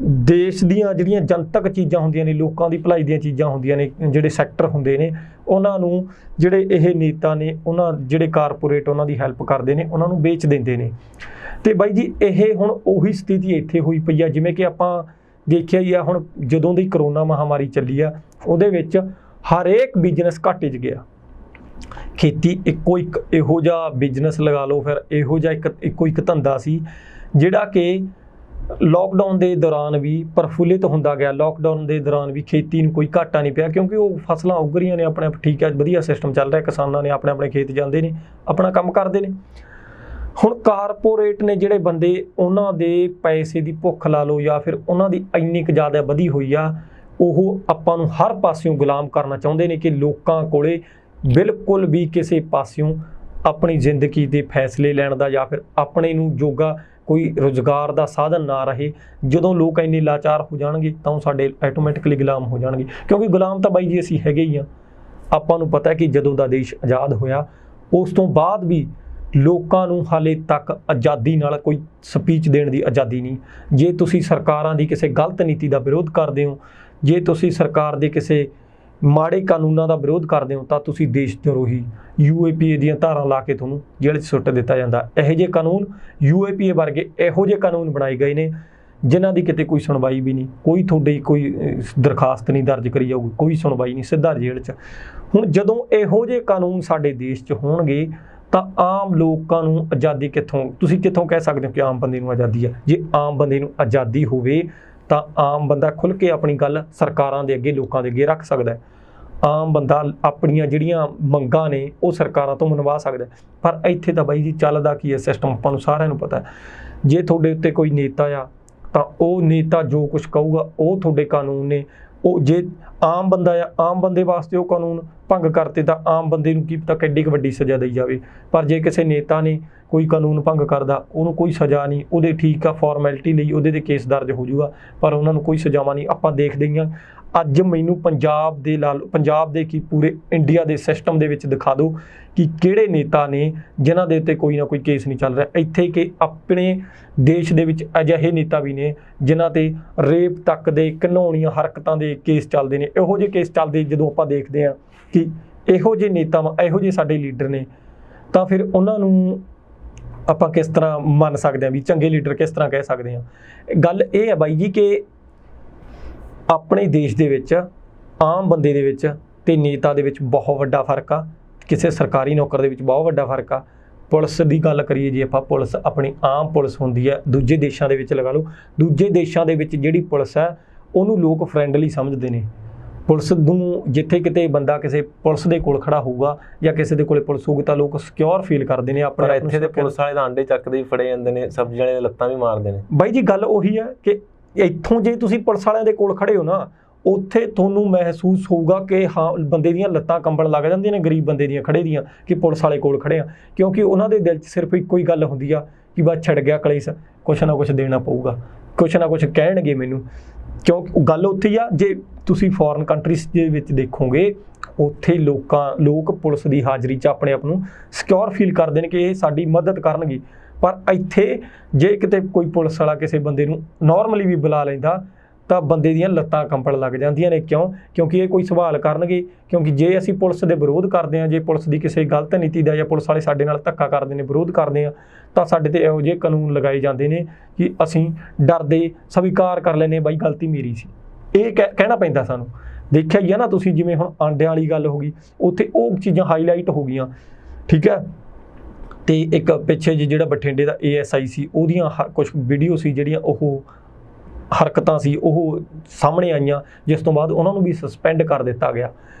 ਦੇਸ਼ ਦੀਆਂ ਜਿਹੜੀਆਂ ਜਨਤਕ ਚੀਜ਼ਾਂ ਹੁੰਦੀਆਂ ਨੇ, ਲੋਕਾਂ ਦੀ ਭਲਾਈ ਦੀਆਂ ਚੀਜ਼ਾਂ ਹੁੰਦੀਆਂ ਨੇ, ਜਿਹੜੇ ਸੈਕਟਰ ਹੁੰਦੇ ਨੇ, ਉਹਨਾਂ ਨੂੰ ਜਿਹੜੇ ਇਹ ਨੇਤਾ ਨੇ, ਉਹਨਾਂ ਜਿਹੜੇ ਕਾਰਪੋਰੇਟ ਉਹਨਾਂ ਦੀ ਹੈਲਪ ਕਰਦੇ ਨੇ, ਉਹਨਾਂ ਨੂੰ ਵੇਚ ਦਿੰਦੇ ਨੇ। ਤੇ ਬਾਈ ਜੀ ਇਹ ਹੁਣ ਉਹੀ ਸਥਿਤੀ ਇੱਥੇ ਹੋਈ ਪਈ ਆ। ਜਿਵੇਂ ਕਿ ਆਪਾਂ ਦੇਖਿਆ ਹੀ ਆ, ਹੁਣ ਜਦੋਂ ਦੀ ਕਰੋਨਾ ਮਹਾਮਾਰੀ ਚੱਲੀ ਆ ਉਹਦੇ ਵਿੱਚ ਹਰੇਕ ਬਿਜ਼ਨਸ ਘਾਟੇ 'ਚ ਗਿਆ। ਖੇਤੀ ਇੱਕੋ ਇੱਕ ਇਹੋ ਜਿਹਾ ਬਿਜ਼ਨਸ ਲਗਾ ਲਓ, ਫਿਰ ਇਹੋ ਜਿਹਾ ਇੱਕੋ ਇੱਕ ਧੰਦਾ ਸੀ ਜਿਹੜਾ ਕਿ ਲੋਕਡਾਊਨ ਦੇ ਦੌਰਾਨ ਵੀ ਪ੍ਰਫੁੱਲਿਤ ਹੁੰਦਾ ਗਿਆ। ਲੋਕਡਾਊਨ ਦੇ ਦੌਰਾਨ ਵੀ ਖੇਤੀ ਨੂੰ ਕੋਈ ਘਾਟਾ ਨਹੀਂ ਪਿਆ, ਕਿਉਂਕਿ ਉਹ ਫਸਲਾਂ ਉੱਗ ਰਹੀਆਂ ਨੇ ਆਪਣੇ ਆਪ, ਠੀਕ ਹੈ, ਵਧੀਆ ਸਿਸਟਮ ਚੱਲ ਰਿਹਾ, ਕਿਸਾਨਾਂ ਨੇ ਆਪਣੇ ਆਪਣੇ ਖੇਤ ਜਾਂਦੇ ਨੇ, ਆਪਣਾ ਕੰਮ ਕਰਦੇ ਨੇ। ਹੁਣ ਕਾਰਪੋਰੇਟ ਨੇ ਜਿਹੜੇ ਬੰਦੇ, ਉਹਨਾਂ ਦੇ ਪੈਸੇ ਦੀ ਭੁੱਖ ਲਾ ਲਓ ਜਾਂ ਫਿਰ ਉਹਨਾਂ ਦੀ ਇੰਨੀ ਕੁ ਜ਼ਿਆਦਾ ਵਧੀ ਹੋਈ ਆ, ਉਹ ਆਪਾਂ ਨੂੰ ਹਰ ਪਾਸਿਓਂ ਗੁਲਾਮ ਕਰਨਾ ਚਾਹੁੰਦੇ ਨੇ ਕਿ ਲੋਕਾਂ ਕੋਲੇ ਬਿਲਕੁਲ ਵੀ ਕਿਸੇ ਪਾਸਿਓਂ ਆਪਣੀ ਜ਼ਿੰਦਗੀ ਦੇ ਫੈਸਲੇ ਲੈਣ ਦਾ ਜਾਂ ਫਿਰ ਆਪਣੇ ਨੂੰ ਜੋਗਾ ਕੋਈ ਰੁਜ਼ਗਾਰ ਦਾ ਸਾਧਨ ਨਾ ਰਹੇ। ਜਦੋਂ ਲੋਕ ਇੰਨੇ ਲਾਚਾਰ ਹੋ ਜਾਣਗੇ ਤਾਂ ਉਹ ਸਾਡੇ ਆਟੋਮੈਟਿਕਲੀ ਗੁਲਾਮ ਹੋ ਜਾਣਗੇ, ਕਿਉਂਕਿ ਗੁਲਾਮ ਤਾਂ ਬਾਈ ਜੀ ਅਸੀਂ ਹੈਗੇ ਹੀ ਆ। ਆਪਾਂ ਨੂੰ ਪਤਾ ਕਿ ਜਦੋਂ ਦਾ ਦੇਸ਼ ਆਜ਼ਾਦ ਹੋਇਆ ਉਸ ਤੋਂ ਬਾਅਦ ਵੀ ਲੋਕਾਂ ਨੂੰ ਹਾਲੇ ਤੱਕ ਆਜ਼ਾਦੀ ਨਾਲ ਕੋਈ ਸਪੀਚ ਦੇਣ ਦੀ ਆਜ਼ਾਦੀ ਨਹੀਂ। ਜੇ ਤੁਸੀਂ ਸਰਕਾਰਾਂ ਦੀ ਕਿਸੇ ਗਲਤ ਨੀਤੀ ਦਾ ਵਿਰੋਧ ਕਰਦੇ ਹੋ, ਜੇ ਤੁਸੀਂ ਸਰਕਾਰ ਦੇ ਕਿਸੇ ਮਾੜੇ ਕਾਨੂੰਨਾਂ ਦਾ ਵਿਰੋਧ ਕਰਦੇ ਹੋ ਤਾਂ ਤੁਸੀਂ ਦੇਸ਼ ਦਰੋਹੀ, UAPA ਦੀਆਂ ਧਾਰਾਂ ਲਾ ਕੇ ਤੁਹਾਨੂੰ ਜੇਲ੍ਹ 'ਚ ਸੁੱਟ ਦਿੱਤਾ ਜਾਂਦਾ। ਇਹੋ ਜਿਹੇ ਕਾਨੂੰਨ, UAPA ਵਰਗੇ ਇਹੋ ਜਿਹੇ ਕਾਨੂੰਨ ਬਣਾਏ ਗਏ ਨੇ ਜਿਨ੍ਹਾਂ ਦੀ ਕਿਤੇ ਕੋਈ ਸੁਣਵਾਈ ਵੀ ਨਹੀਂ, ਕੋਈ ਤੁਹਾਡੀ ਕੋਈ ਦਰਖਾਸਤ ਨਹੀਂ ਦਰਜ ਕਰੀ ਜਾਊਗੀ, ਕੋਈ ਸੁਣਵਾਈ ਨਹੀਂ, ਸਿੱਧਾ ਜੇਲ੍ਹ 'ਚ। ਹੁਣ ਜਦੋਂ ਇਹੋ ਜਿਹੇ ਕਾਨੂੰਨ ਸਾਡੇ ਦੇਸ਼ 'ਚ ਹੋਣਗੇ ਤਾਂ ਆਮ ਲੋਕਾਂ ਨੂੰ ਆਜ਼ਾਦੀ ਤੁਸੀਂ ਕਿੱਥੋਂ ਕਹਿ ਸਕਦੇ ਹੋ ਕਿ ਆਮ ਬੰਦੇ ਨੂੰ ਆਜ਼ਾਦੀ ਆ? ਜੇ ਆਮ ਬੰਦੇ ਨੂੰ ਆਜ਼ਾਦੀ ਹੋਵੇ ਤਾਂ ਆਮ ਬੰਦਾ ਖੁੱਲ੍ਹ ਕੇ ਆਪਣੀ ਗੱਲ ਸਰਕਾਰਾਂ ਦੇ ਅੱਗੇ, ਲੋਕਾਂ ਦੇ ਅੱਗੇ ਰੱਖ ਸਕਦਾ ਹੈ। ਆਮ ਬੰਦਾ ਆਪਣੀਆਂ ਜਿਹੜੀਆਂ ਮੰਗਾਂ ਨੇ ਉਹ ਸਰਕਾਰਾਂ ਤੋਂ ਮਨਵਾ ਸਕਦਾ। ਪਰ ਇੱਥੇ ਤਾਂ ਬਾਈ ਜੀ ਚੱਲਦਾ ਕੀ ਹੈ ਸਿਸਟਮ, ਆਪਾਂ ਨੂੰ ਸਾਰਿਆਂ ਨੂੰ ਪਤਾ। ਜੇ ਤੁਹਾਡੇ ਉੱਤੇ ਕੋਈ ਨੇਤਾ ਆ ਤਾਂ ਉਹ ਨੇਤਾ ਜੋ ਕੁਝ ਕਹੂਗਾ ਉਹ ਤੁਹਾਡੇ ਕਾਨੂੰਨ ਨੇ। ਉਹ ਜੇ ਆਮ ਬੰਦਾ ਆ, ਆਮ ਬੰਦੇ ਵਾਸਤੇ ਉਹ ਕਾਨੂੰਨ ਭੰਗ ਕਰਤੇ ਤਾਂ ਆਮ ਬੰਦੇ ਨੂੰ ਕੀ ਪਤਾ ਕਿੱਡੀ ਕੁ ਵੱਡੀ ਸਜ਼ਾ ਦਈ ਜਾਵੇ। ਪਰ ਜੇ ਕਿਸੇ ਨੇਤਾ ਨੇ ਕੋਈ ਕਾਨੂੰਨ ਭੰਗ ਕਰਦਾ, ਉਹਨੂੰ ਕੋਈ ਸਜ਼ਾ ਨਹੀਂ, ਉਹਦੇ ਠੀਕ ਆ ਫਾਰਮੈਲਿਟੀ ਲਈ ਉਹਦੇ 'ਤੇ ਕੇਸ ਦਰਜ ਹੋ ਜਾਊਗਾ, ਪਰ ਉਹਨਾਂ ਨੂੰ ਕੋਈ ਸਜ਼ਾਵਾਂ ਨਹੀਂ। ਆਪਾਂ ਦੇਖਦੇ ਹਾਂ ਅੱਜ ਮੈਨੂੰ ਪੰਜਾਬ ਦੇ ਕੀ ਪੂਰੇ ਇੰਡੀਆ ਦੇ ਸਿਸਟਮ ਦੇ ਵਿੱਚ ਦਿਖਾ ਦਿਓ ਕਿ ਕਿਹੜੇ ਨੇਤਾ ਨੇ ਜਿਨ੍ਹਾਂ ਦੇ ਉੱਤੇ ਕੋਈ ਨਾ ਕੋਈ ਕੇਸ ਨਹੀਂ ਚੱਲ ਰਿਹਾ। ਇੱਥੇ ਕਿ ਆਪਣੇ ਦੇਸ਼ ਦੇ ਵਿੱਚ ਅਜਿਹੇ ਨੇਤਾ ਵੀ ਨੇ ਜਿਨ੍ਹਾਂ 'ਤੇ ਰੇਪ ਤੱਕ ਦੇ, ਘਿਨਾਉਣੀਆਂ ਹਰਕਤਾਂ ਦੇ ਕੇਸ ਚੱਲਦੇ ਨੇ। ਇਹੋ ਜਿਹੇ ਕੇਸ ਚੱਲਦੇ ਜਦੋਂ ਆਪਾਂ ਦੇਖਦੇ ਹਾਂ ਕਿ ਇਹੋ ਜਿਹੇ ਨੇਤਾ, ਇਹੋ ਜਿਹੇ ਸਾਡੇ ਲੀਡਰ ਨੇ, ਤਾਂ ਫਿਰ ਉਹਨਾਂ ਨੂੰ ਆਪਾਂ ਕਿਸ ਤਰ੍ਹਾਂ ਮੰਨ ਸਕਦੇ ਹਾਂ ਵੀ ਚੰਗੇ ਲੀਡਰ ਕਿਸ ਤਰ੍ਹਾਂ ਕਹਿ ਸਕਦੇ ਹਾਂ? ਗੱਲ ਇਹ ਹੈ ਬਾਈ ਜੀ ਕਿ ਆਪਣੇ ਦੇਸ਼ ਦੇ ਵਿੱਚ ਆਮ ਬੰਦੇ ਦੇ ਵਿੱਚ ਤੇ ਨੇਤਾ ਦੇ ਵਿੱਚ ਬਹੁਤ ਵੱਡਾ ਫਰਕ ਆ। ਕਿਸੇ ਸਰਕਾਰੀ ਨੌਕਰ ਦੇ ਵਿੱਚ ਬਹੁਤ ਵੱਡਾ ਫਰਕ ਆ। ਪੁਲਿਸ ਦੀ ਗੱਲ ਕਰੀਏ ਜੇ ਆਪਾਂ, ਪੁਲਿਸ ਆਪਣੀ ਆਮ ਪੁਲਿਸ ਹੁੰਦੀ ਹੈ, ਦੂਜੇ ਦੇਸ਼ਾਂ ਦੇ ਵਿੱਚ ਲਗਾ ਲਓ, ਦੂਜੇ ਦੇਸ਼ਾਂ ਦੇ ਵਿੱਚ ਜਿਹੜੀ ਪੁਲਿਸ ਹੈ ਉਹਨੂੰ ਲੋਕ ਫਰੈਂਡਲੀ ਸਮਝਦੇ ਨੇ। ਪੁਲਿਸ ਨੂੰ ਜਿੱਥੇ ਕਿਤੇ ਬੰਦਾ ਕਿਸੇ ਪੁਲਿਸ ਦੇ ਕੋਲ ਖੜਾ ਹੋਊਗਾ ਜਾਂ ਕਿਸੇ ਦੇ ਕੋਲੇ ਪੁਲਿਸ ਹੋਊਗੀ ਤਾਂ ਲੋਕ ਸਿਕਿਉਰ ਫੀਲ ਕਰਦੇ ਨੇ ਆਪਣੇ। ਪਰ ਇੱਥੇ ਦੇ ਪੁਲਿਸ ਵਾਲੇ ਤਾਂ ਅੰਡੇ ਚੱਕਦੇ ਹੀ ਫੜੇ ਜਾਂਦੇ ਨੇ, ਸਬਜ਼ੀ ਵਾਲੇ ਦੀਆਂ ਲੱਤਾਂ ਵੀ ਮਾਰਦੇ ਨੇ। ਬਾਈ ਜੀ ਗੱਲ ਉਹੀ ਹੈ ਕਿ ਇੱਥੋਂ ਜੇ ਤੁਸੀਂ ਪੁਲਿਸ ਵਾਲਿਆਂ ਦੇ ਕੋਲ ਖੜੇ ਹੋ ਨਾ, ਉੱਥੇ ਤੁਹਾਨੂੰ ਮਹਿਸੂਸ ਹੋਊਗਾ ਕਿ ਹਾਂ ਬੰਦੇ ਦੀਆਂ ਲੱਤਾਂ ਕੰਬਣ ਲੱਗ ਜਾਂਦੀਆਂ ਨੇ, ਗਰੀਬ ਬੰਦੇ ਦੀਆਂ ਖੜੇ ਦੀਆਂ, ਕਿ ਪੁਲਿਸ ਵਾਲੇ ਕੋਲ ਖੜੇ ਆ। ਕਿਉਂਕਿ ਉਹਨਾਂ ਦੇ ਦਿਲ 'ਚ ਸਿਰਫ ਇੱਕੋ ਹੀ ਗੱਲ ਹੁੰਦੀ ਆ ਕਿ ਬਸ ਛੱਡ ਗਿਆ ਕਲੇਸ਼, ਕੁਛ ਨਾ ਕੁਛ ਦੇਣਾ ਪਊਗਾ, ਕੁਛ ਨਾ ਕੁਛ ਕਹਿਣਗੇ ਮੈਨੂੰ। ਕਿਉਂਕਿ ਗੱਲ ਉੱਥੇ ਹੀ ਆ। ਜੇ ਤੁਸੀਂ ਫੋਰਨ ਕੰਟਰੀਜ਼ ਦੇ ਵਿੱਚ ਦੇਖੋਗੇ, ਉੱਥੇ ਲੋਕ ਪੁਲਿਸ ਦੀ ਹਾਜ਼ਰੀ 'ਚ ਆਪਣੇ ਆਪ ਨੂੰ ਸਿਕਿਉਰ ਫੀਲ ਕਰਦੇ ਨੇ ਕਿ ਇਹ ਸਾਡੀ ਮਦਦ ਕਰਨਗੇ। ਪਰ ਇੱਥੇ ਜੇ ਕਿਤੇ ਕੋਈ ਪੁਲਿਸ ਵਾਲਾ ਕਿਸੇ ਬੰਦੇ ਨੂੰ ਨਾਰਮਲੀ ਵੀ ਬੁਲਾ ਲੈਂਦਾ ਤਾਂ ਬੰਦੇ ਦੀਆਂ ਲੱਤਾਂ ਕੰਬਣ ਲੱਗ ਜਾਂਦੀਆਂ ਨੇ। ਕਿਉਂਕਿ ਇਹ ਕੋਈ ਸਵਾਲ ਕਰਨਗੇ। ਕਿਉਂਕਿ ਜੇ ਅਸੀਂ ਪੁਲਿਸ ਦੇ ਵਿਰੋਧ ਕਰਦੇ ਹਾਂ, ਜੇ ਪੁਲਿਸ ਦੀ ਕਿਸੇ ਗਲਤ ਨੀਤੀ ਦਾ ਜਾਂ ਪੁਲਿਸ ਵਾਲੇ ਸਾਡੇ ਨਾਲ ਧੱਕਾ ਕਰਦੇ ਨੇ, ਵਿਰੋਧ ਕਰਦੇ ਹਾਂ, ਤਾਂ ਸਾਡੇ 'ਤੇ ਇਹੋ ਜਿਹੇ ਕਾਨੂੰਨ ਲਗਾਏ ਜਾਂਦੇ ਨੇ ਕਿ ਅਸੀਂ ਡਰਦੇ ਸਵੀਕਾਰ ਕਰ ਲੈਂਦੇ ਬਾਈ ਗਲਤੀ ਮੇਰੀ ਸੀ। ਇਹ ਕਹਿਣਾ ਪੈਂਦਾ ਸਾਨੂੰ। ਦੇਖਿਆ ਹੀ ਆ ਨਾ ਤੁਸੀਂ, ਜਿਵੇਂ ਹੁਣ ਆਂਡਿਆਂ ਵਾਲੀ ਗੱਲ ਹੋ ਗਈ, ਉੱਥੇ ਉਹ ਚੀਜ਼ਾਂ ਹਾਈਲਾਈਟ ਹੋ ਗਈਆਂ, ਠੀਕ ਹੈ। ਤੇ ਇੱਕ ਪਿੱਛੇ ਜਿਹੜਾ ਬਠਿੰਡੇ ਦਾ ASI ਸੀ, ਉਹਦੀਆਂ ਕੁਝ ਵੀਡੀਓ ਸੀ ਜਿਹੜੀਆਂ ਉਹ ਹਰਕਤਾਂ ਸੀ ਉਹ ਸਾਹਮਣੇ ਆਈਆਂ, ਜਿਸ ਤੋਂ ਬਾਅਦ ਉਹਨਾਂ ਨੂੰ ਵੀ ਸਸਪੈਂਡ ਕਰ ਦਿੱਤਾ ਗਿਆ।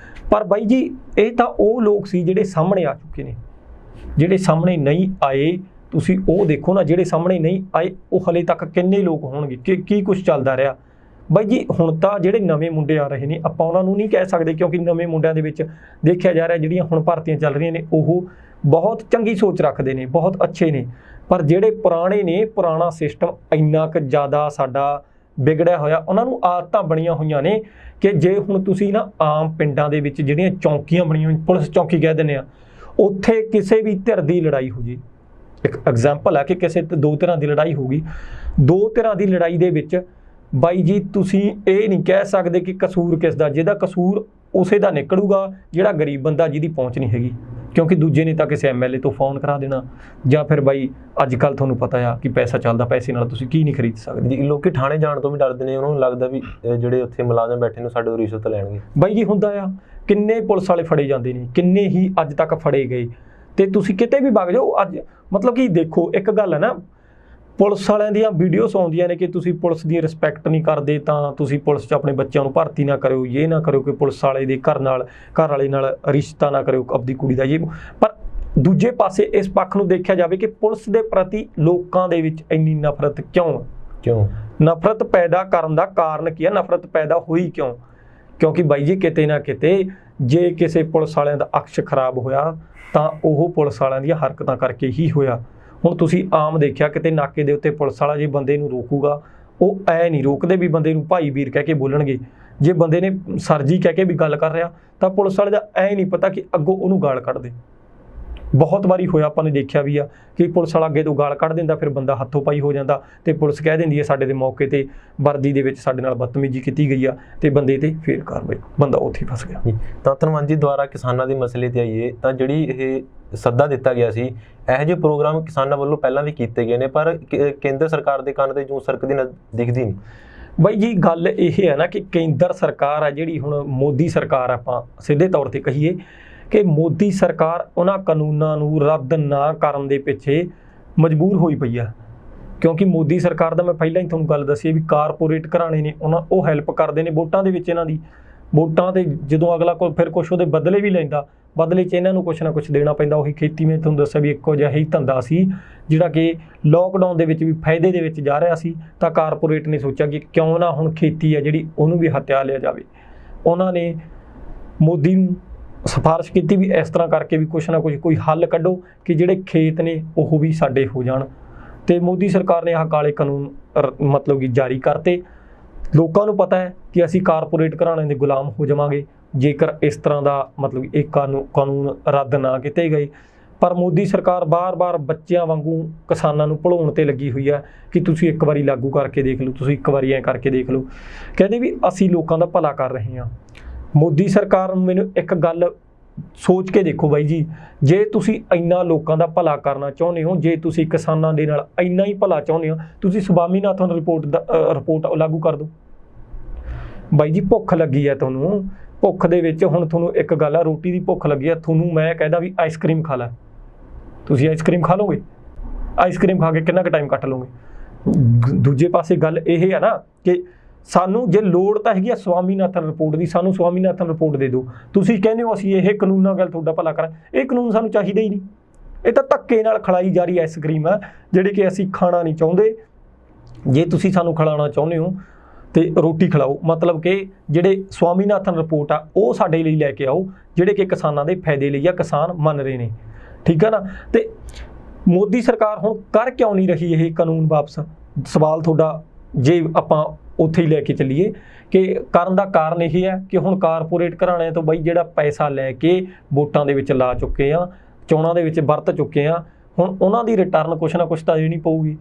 ਪਰ ਬਾਈ ਜੀ ਇਹ ਤਾਂ ਉਹ ਲੋਕ ਸੀ ਜਿਹੜੇ ਸਾਹਮਣੇ ਆ ਚੁੱਕੇ ਨੇ। ਜਿਹੜੇ ਸਾਹਮਣੇ ਨਹੀਂ ਆਏ ਤੁਸੀਂ ਉਹ ਦੇਖੋ ਨਾ, ਜਿਹੜੇ ਸਾਹਮਣੇ ਨਹੀਂ ਆਏ ਉਹ ਹਲੇ ਤੱਕ ਕਿੰਨੇ ਲੋਕ ਹੋਣਗੇ, ਕੀ ਕੁਝ ਚੱਲਦਾ ਰਿਹਾ। ਬਾਈ ਜੀ ਹੁਣ ਤਾਂ ਜਿਹੜੇ ਨਵੇਂ ਮੁੰਡੇ ਆ ਰਹੇ ਨੇ, ਆਪਾਂ ਉਹਨਾਂ ਨੂੰ ਨਹੀਂ ਕਹਿ ਸਕਦੇ, ਕਿਉਂਕਿ ਨਵੇਂ ਮੁੰਡਿਆਂ ਦੇ ਵਿੱਚ ਦੇਖਿਆ ਜਾ ਰਿਹਾ ਜਿਹੜੀਆਂ ਹੁਣ ਭਰਤੀਆਂ ਚੱਲ ਰਹੀਆਂ ਨੇ ਉਹ ਬਹੁਤ ਚੰਗੀ ਸੋਚ ਰੱਖਦੇ ਨੇ, ਬਹੁਤ ਅੱਛੇ ਨੇ। ਪਰ ਜਿਹੜੇ ਪੁਰਾਣੇ ਨੇ, ਪੁਰਾਣਾ ਸਿਸਟਮ ਇੰਨਾ ਕੁ ਜ਼ਿਆਦਾ ਸਾਡਾ ਵਿਗੜਿਆ ਹੋਇਆ, ਉਹਨਾਂ ਨੂੰ ਆਦਤਾਂ ਬਣੀਆਂ ਹੋਈਆਂ ਨੇ ਕਿ ਜੇ ਹੁਣ ਤੁਸੀਂ ਨਾ ਆਮ ਪਿੰਡਾਂ ਦੇ ਵਿੱਚ ਜਿਹੜੀਆਂ ਚੌਂਕੀਆਂ ਬਣੀਆਂ ਹੋਈਆਂ, ਪੁਲਿਸ ਚੌਂਕੀ ਕਹਿ ਦਿੰਦੇ ਆ, ਉੱਥੇ ਕਿਸੇ ਵੀ ਧਿਰ ਦੀ ਲੜਾਈ ਹੋ ਜੇ, ਇੱਕ ਐਗਜ਼ਾਮਪਲ ਹੈ ਕਿ ਕਿਸੇ ਦੋ ਧਿਰਾਂ ਦੀ ਲੜਾਈ ਹੋ ਗਈ, ਦੋ ਧਿਰਾਂ ਦੀ ਲੜਾਈ ਦੇ ਵਿੱਚ ਬਾਈ ਜੀ ਤੁਸੀਂ ਇਹ ਨਹੀਂ ਕਹਿ ਸਕਦੇ ਕਿ ਕਸੂਰ ਕਿਸ ਦਾ, ਜਿਹਦਾ ਕਸੂਰ ਉਸੇ ਦਾ ਨਿਕਲੂਗਾ ਜਿਹੜਾ ਗਰੀਬ ਬੰਦਾ ਜਿਹਦੀ ਪਹੁੰਚ ਨਹੀਂ ਹੈਗੀ। ਕਿਉਂਕਿ ਦੂਜੇ ਨੇ ਤਾਂ ਕਿਸੇ MLA ਤੋਂ ਫੋਨ ਕਰਾ ਦੇਣਾ, ਜਾਂ ਫਿਰ ਬਾਈ ਅੱਜ ਕੱਲ੍ਹ ਤੁਹਾਨੂੰ ਪਤਾ ਆ ਕਿ ਪੈਸਾ ਚੱਲਦਾ, ਪੈਸੇ ਨਾਲ ਤੁਸੀਂ ਕੀ ਨਹੀਂ ਖਰੀਦ ਸਕਦੇ। ਲੋਕੀ ਥਾਣੇ ਜਾਣ ਤੋਂ ਵੀ ਡਰਦੇ ਨੇ, ਉਹਨਾਂ ਨੂੰ ਲੱਗਦਾ ਵੀ ਜਿਹੜੇ ਉੱਥੇ ਮੁਲਾਜ਼ਮ ਬੈਠੇ ਨੇ ਸਾਡੇ ਤੋਂ ਰਿਸ਼ਵਤ ਲੈਣਗੇ। ਬਾਈ ਜੀ ਹੁੰਦਾ ਆ, ਕਿੰਨੇ ਪੁਲਿਸ ਵਾਲੇ ਫੜੇ ਜਾਂਦੇ ਨੇ, ਕਿੰਨੇ ਹੀ ਅੱਜ ਤੱਕ ਫੜੇ ਗਏ। ਤੇ ਤੁਸੀਂ ਕਿਤੇ ਵੀ ਵਗ ਜਾਓ ਅੱਜ, ਮਤਲਬ ਕਿ ਦੇਖੋ ਇੱਕ ਗੱਲ ਹੈ ਨਾ, ਪੁਲਿਸ ਵਾਲਿਆਂ ਦੀਆਂ ਵੀਡੀਓਜ਼ ਆਉਂਦੀਆਂ ਨੇ ਕਿ ਤੁਸੀਂ ਪੁਲਿਸ ਦੀ ਰਿਸਪੈਕਟ ਨਹੀਂ ਕਰਦੇ, ਤਾਂ ਤੁਸੀਂ ਪੁਲਿਸ 'ਚ ਆਪਣੇ ਬੱਚਿਆਂ ਨੂੰ ਭਰਤੀ ਨਾ ਕਰਿਓ, ਇਹ ਨਾ ਕਰਿਓ ਕਿ ਪੁਲਿਸ ਵਾਲੇ ਦੇ ਘਰ ਵਾਲੇ ਨਾਲ ਰਿਸ਼ਤਾ ਨਾ ਕਰਿਓ ਆਪਦੀ ਕੁੜੀ ਦਾ। ਪਰ ਦੂਜੇ ਪਾਸੇ ਇਸ ਪੱਖ ਨੂੰ ਦੇਖਿਆ ਜਾਵੇ ਕਿ ਪੁਲਿਸ ਦੇ ਪ੍ਰਤੀ ਲੋਕਾਂ ਦੇ ਵਿੱਚ ਇੰਨੀ ਨਫ਼ਰਤ ਕਿਉਂ ਨਫ਼ਰਤ ਪੈਦਾ ਕਰਨ ਦਾ ਕਾਰਨ ਕੀ ਹੈ, ਨਫ਼ਰਤ ਪੈਦਾ ਹੋਈ ਕਿਉਂ? ਕਿਉਂਕਿ ਬਾਈ ਜੀ ਕਿਤੇ ਨਾ ਕਿਤੇ ਜੇ ਕਿਸੇ ਪੁਲਿਸ ਵਾਲਿਆਂ ਦਾ ਅਕਸ਼ ਖਰਾਬ ਹੋਇਆ ਤਾਂ ਉਹ ਪੁਲਿਸ ਵਾਲਿਆਂ ਦੀਆਂ ਹਰਕਤਾਂ ਕਰਕੇ ਹੀ ਹੋਇਆ। ਹੁਣ ਤੁਸੀਂ ਆਮ ਦੇਖਿਆ ਕਿਤੇ ਨਾਕੇ ਦੇ ਉੱਤੇ ਪੁਲਿਸ ਵਾਲਾ ਜੇ ਬੰਦੇ ਨੂੰ ਰੋਕੂਗਾ, ਉਹ ਐ ਨਹੀਂ ਰੋਕਦੇ ਵੀ ਬੰਦੇ ਨੂੰ ਭਾਈ ਵੀਰ ਕਹਿ ਕੇ ਬੋਲਣਗੇ। ਜੇ ਬੰਦੇ ਨੇ ਸਰ ਜੀ ਕਹਿ ਕੇ ਵੀ ਗੱਲ ਕਰ ਰਿਹਾ ਤਾਂ ਪੁਲਿਸ ਵਾਲੇ ਦਾ ਐ ਨਹੀਂ ਪਤਾ ਕਿ ਅੱਗੋਂ ਉਹਨੂੰ ਗਾਲ ਕੱਢ ਦੇ। ਬਹੁਤ ਵਾਰੀ ਹੋਇਆ, ਆਪਾਂ ਨੇ ਦੇਖਿਆ ਵੀ ਆ ਕਿ ਪੁਲਿਸ ਵਾਲਾ ਅੱਗੇ ਤੋਂ ਗਾਲ ਕੱਢ ਦਿੰਦਾ, ਫਿਰ ਬੰਦਾ ਹੱਥੋਂ ਪਾਈ ਹੋ ਜਾਂਦਾ ਤੇ ਪੁਲਿਸ ਕਹਿ ਦਿੰਦੀ ਹੈ ਸਾਡੇ ਦੇ ਮੌਕੇ ਤੇ ਵਰਦੀ ਦੇ ਵਿੱਚ ਸਾਡੇ ਨਾਲ ਬਦਤਮੀਜ਼ੀ ਕੀਤੀ ਗਈ ਆ ਤੇ ਬੰਦੇ ਤੇ ਫੇਰ ਕਾਰਵਾਈ, ਬੰਦਾ ਉੱਥੇ ਫਸ ਗਿਆ। ਤਾਂ ਧੰਨਵਾਦ ਜੀ। ਦੁਆਰਾ ਕਿਸਾਨਾਂ ਦੇ ਮਸਲੇ ਤੇ ਆਈਏ ਤਾਂ ਜਿਹੜੀ ਇਹ ਸੱਦਾ ਦਿੱਤਾ ਗਿਆ ਸੀ, ਇਹੋ ਜਿਹੇ ਪ੍ਰੋਗਰਾਮ ਕਿਸਾਨਾਂ ਵੱਲੋਂ ਪਹਿਲਾਂ ਵੀ ਕੀਤੇ ਗਏ ਨੇ, ਪਰ ਕੇਂਦਰ ਸਰਕਾਰ ਦੇ ਕੰਨ ਤੇ ਜੂੰ ਸਰਕਦੀ ਦਿਖਦੀ ਨਹੀਂ। ਬਾਈ ਜੀ ਗੱਲ ਇਹ ਹੈ ਨਾ ਕਿ ਕੇਂਦਰ ਸਰਕਾਰ ਆ ਜਿਹੜੀ, ਹੁਣ ਮੋਦੀ ਸਰਕਾਰ ਆਪਾਂ ਸਿੱਧੇ ਤੌਰ ਤੇ ਕਹੀਏ ਕਿ ਮੋਦੀ ਸਰਕਾਰ ਉਹਨਾਂ ਕਾਨੂੰਨਾਂ ਨੂੰ ਰੱਦ ਨਾ ਕਰਨ ਦੇ ਪਿੱਛੇ ਮਜਬੂਰ ਹੋਈ ਪਈ ਆ। ਕਿਉਂਕਿ ਮੋਦੀ ਸਰਕਾਰ ਦਾ ਮੈਂ ਪਹਿਲਾਂ ਹੀ ਤੁਹਾਨੂੰ ਗੱਲ ਦੱਸੀ ਵੀ ਕਾਰਪੋਰੇਟ ਘਰਾਣੇ ਨੇ, ਉਹ ਹੈਲਪ ਕਰਦੇ ਨੇ ਵੋਟਾਂ ਦੇ ਵਿੱਚ। ਇਹਨਾਂ ਦੀ ਵੋਟਾਂ ਤੇ ਜਦੋਂ ਅਗਲਾ ਕੋਈ ਫਿਰ ਕੁਛ ਉਹਦੇ ਬਦਲੇ ਵੀ ਲੈਂਦਾ, ਬਦਲੇ 'ਚ ਇਹਨਾਂ ਨੂੰ ਕੁਛ ਨਾ ਕੁਛ ਦੇਣਾ ਪੈਂਦਾ। ਉਹੀ ਖੇਤੀ ਮੈਂ ਤੁਹਾਨੂੰ ਦੱਸਿਆ ਵੀ ਇੱਕੋ ਜਿਹਾ ਹੀ ਧੰਦਾ ਸੀ ਜਿਹੜਾ ਕਿ ਲੋਕਡਾਊਨ ਦੇ ਵਿੱਚ ਵੀ ਫਾਇਦੇ ਦੇ ਵਿੱਚ ਜਾ ਰਿਹਾ ਸੀ, ਤਾਂ ਕਾਰਪੋਰੇਟ ਨੇ ਸੋਚਿਆ ਕਿ ਕਿਉਂ ਨਾ ਹੁਣ ਖੇਤੀ ਆ ਜਿਹੜੀ ਉਹਨੂੰ ਵੀ ਹਥਿਆ ਲਿਆ ਜਾਵੇ। ਉਹਨਾਂ ਨੇ ਮੋਦੀ ਨੂੰ ਸਿਫਾਰਿਸ਼ ਕੀਤੀ ਵੀ ਇਸ ਤਰ੍ਹਾਂ ਕਰਕੇ ਵੀ ਕੁਛ ਨਾ ਕੁਛ ਕੋਈ ਹੱਲ ਕੱਢੋ ਕਿ ਜਿਹੜੇ ਖੇਤ ਨੇ ਉਹ ਵੀ ਸਾਡੇ ਹੋ ਜਾਣ। ਤੇ ਮੋਦੀ ਸਰਕਾਰ ਨੇ ਆਹ ਕਾਲੇ ਕਾਨੂੰਨ ਮਤਲਬ ਕਿ ਜਾਰੀ ਕਰਤੇ। ਲੋਕਾਂ ਨੂੰ ਪਤਾ ਹੈ ਕਿ ਅਸੀਂ ਕਾਰਪੋਰੇਟ ਘਰਾਣਿਆਂ ਦੇ ਗੁਲਾਮ ਹੋ ਜਾਵਾਂਗੇ ਜੇਕਰ ਇਸ ਤਰ੍ਹਾਂ ਦਾ ਮਤਲਬ ਇਹ ਕਾਨੂੰਨ ਰੱਦ ਨਾ ਕੀਤੇ ਗਏ। ਪਰ ਮੋਦੀ ਸਰਕਾਰ ਬਾਰ-ਬਾਰ ਬੱਚਿਆਂ ਵਾਂਗੂ ਕਿਸਾਨਾਂ ਨੂੰ ਭੁਲਾਉਣ ਤੇ ਲੱਗੀ ਹੋਈ ਹੈ ਕਿ ਤੁਸੀਂ ਇੱਕ ਵਾਰੀ ਲਾਗੂ ਕਰਕੇ ਦੇਖ ਲਓ, ਤੁਸੀਂ ਇੱਕ ਵਾਰੀ ਐਂ ਕਰਕੇ ਦੇਖ ਲਓ। ਕਹਿੰਦੇ ਵੀ ਅਸੀਂ ਲੋਕਾਂ ਦਾ ਭਲਾ ਕਰ ਰਹੇ ਹਾਂ। ਮੋਦੀ ਸਰਕਾਰ ਨੂੰ ਮੈਨੂੰ ਇੱਕ ਗੱਲ ਸੋਚ ਕੇ ਦੇਖੋ ਬਾਈ ਜੀ, ਜੇ ਤੁਸੀਂ ਇੰਨਾ ਲੋਕਾਂ ਦਾ ਭਲਾ ਕਰਨਾ ਚਾਹੁੰਦੇ ਹੋ, ਜੇ ਤੁਸੀਂ ਕਿਸਾਨਾਂ ਦੇ ਨਾਲ ਇੰਨਾ ਹੀ ਭਲਾ ਚਾਹੁੰਦੇ ਹੋ, ਤੁਸੀਂ ਸਵਾਮੀਨਾਥਨ ਰਿਪੋਰਟ ਲਾਗੂ ਕਰ ਦਿਓ। ਬਾਈ ਜੀ ਭੁੱਖ ਲੱਗੀ ਹੈ ਤੁਹਾਨੂੰ, ਭੁੱਖ ਦੇ ਵਿੱਚ ਹੁਣ ਤੁਹਾਨੂੰ ਇੱਕ ਗੱਲ ਆ, ਰੋਟੀ ਦੀ ਭੁੱਖ ਲੱਗੀ ਹੈ ਤੁਹਾਨੂੰ, ਮੈਂ ਕਹਿੰਦਾ ਵੀ ਆਈਸਕ੍ਰੀਮ ਖਾ ਲੈ। ਤੁਸੀਂ ਆਈਸਕ੍ਰੀਮ ਖਾ ਲਓਗੇ? ਆਈਸਕ੍ਰੀਮ ਖਾ ਕੇ ਕਿੰਨਾ ਕੁ ਟਾਈਮ ਕੱਟ ਲਓਗੇ? ਦੂਜੇ ਪਾਸੇ ਗੱਲ ਇਹ ਹੈ ਨਾ ਕਿ ਸਾਨੂੰ ਜੇ ਲੋੜ ਤਾਂ ਹੈਗੀ ਆ ਸਵਾਮੀਨਾਥਨ ਰਿਪੋਰਟ ਦੀ, ਸਾਨੂੰ ਸਵਾਮੀਨਾਥਨ ਰਿਪੋਰਟ ਦੇ ਦਿਓ। ਤੁਸੀਂ ਕਹਿੰਦੇ ਹੋ ਅਸੀਂ ਇਹ ਕਾਨੂੰਨਾਂ ਗੱਲ ਤੁਹਾਡਾ ਭਲਾ ਕਰਾਂ, ਇਹ ਕਾਨੂੰਨ ਸਾਨੂੰ ਚਾਹੀਦਾ ਹੀ ਨਹੀਂ। ਇਹ ਤਾਂ ਧੱਕੇ ਨਾਲ ਖਿਲਾਈ ਜਾ ਰਹੀ ਆਈਸਕ੍ਰੀਮ ਆ ਜਿਹੜੀ ਕਿ ਅਸੀਂ ਖਾਣਾ ਨਹੀਂ ਚਾਹੁੰਦੇ। ਜੇ ਤੁਸੀਂ ਸਾਨੂੰ ਖਿਲਾਉਣਾ ਚਾਹੁੰਦੇ ਹੋ ਤੇ ਰੋਟੀ ਖਿਲਾਓ, ਮਤਲਬ ਕਿ ਜਿਹੜੇ ਸਵਾਮੀਨਾਥਨ ਰਿਪੋਰਟ ਆ ਉਹ ਸਾਡੇ ਲਈ ਲੈ ਕੇ ਆਓ, ਜਿਹੜੇ ਕਿ ਕਿਸਾਨਾਂ ਦੇ ਫਾਇਦੇ ਲਈ ਆ, ਕਿਸਾਨ ਮੰਨ ਰਹੇ ਨੇ, ਠੀਕ ਆ ਨਾ। ਤੇ ਮੋਦੀ ਸਰਕਾਰ ਹੁਣ ਕਰ ਕਿਉਂ ਨਹੀਂ ਰਹੀ ਇਹ ਕਾਨੂੰਨ ਵਾਪਸ? ਸਵਾਲ ਤੁਹਾਡਾ ਜੇ ਆਪਾਂ ਉੱਥੇ ਹੀ ਲੈ ਕੇ ਚੱਲੀਏ ਕਿ ਕਰਨ ਦਾ ਕਾਰਨ ਇਹ ਹੈ ਕਿ ਹੁਣ ਕਾਰਪੋਰੇਟ ਘਰਾਣਿਆਂ ਤੋਂ ਬਈ ਜਿਹੜਾ ਪੈਸਾ ਲੈ ਕੇ ਵੋਟਾਂ ਦੇ ਵਿੱਚ ਲਾ ਚੁੱਕੇ ਆ, ਚੋਣਾਂ ਦੇ ਵਿੱਚ ਵਰਤ ਚੁੱਕੇ ਆ, ਹੁਣ ਉਹਨਾਂ ਦੀ ਰਿਟਰਨ ਕੁਛ ਨਾ ਕੁਛ ਤਾਂ ਦੇਣੀ ਪਊਗੀ।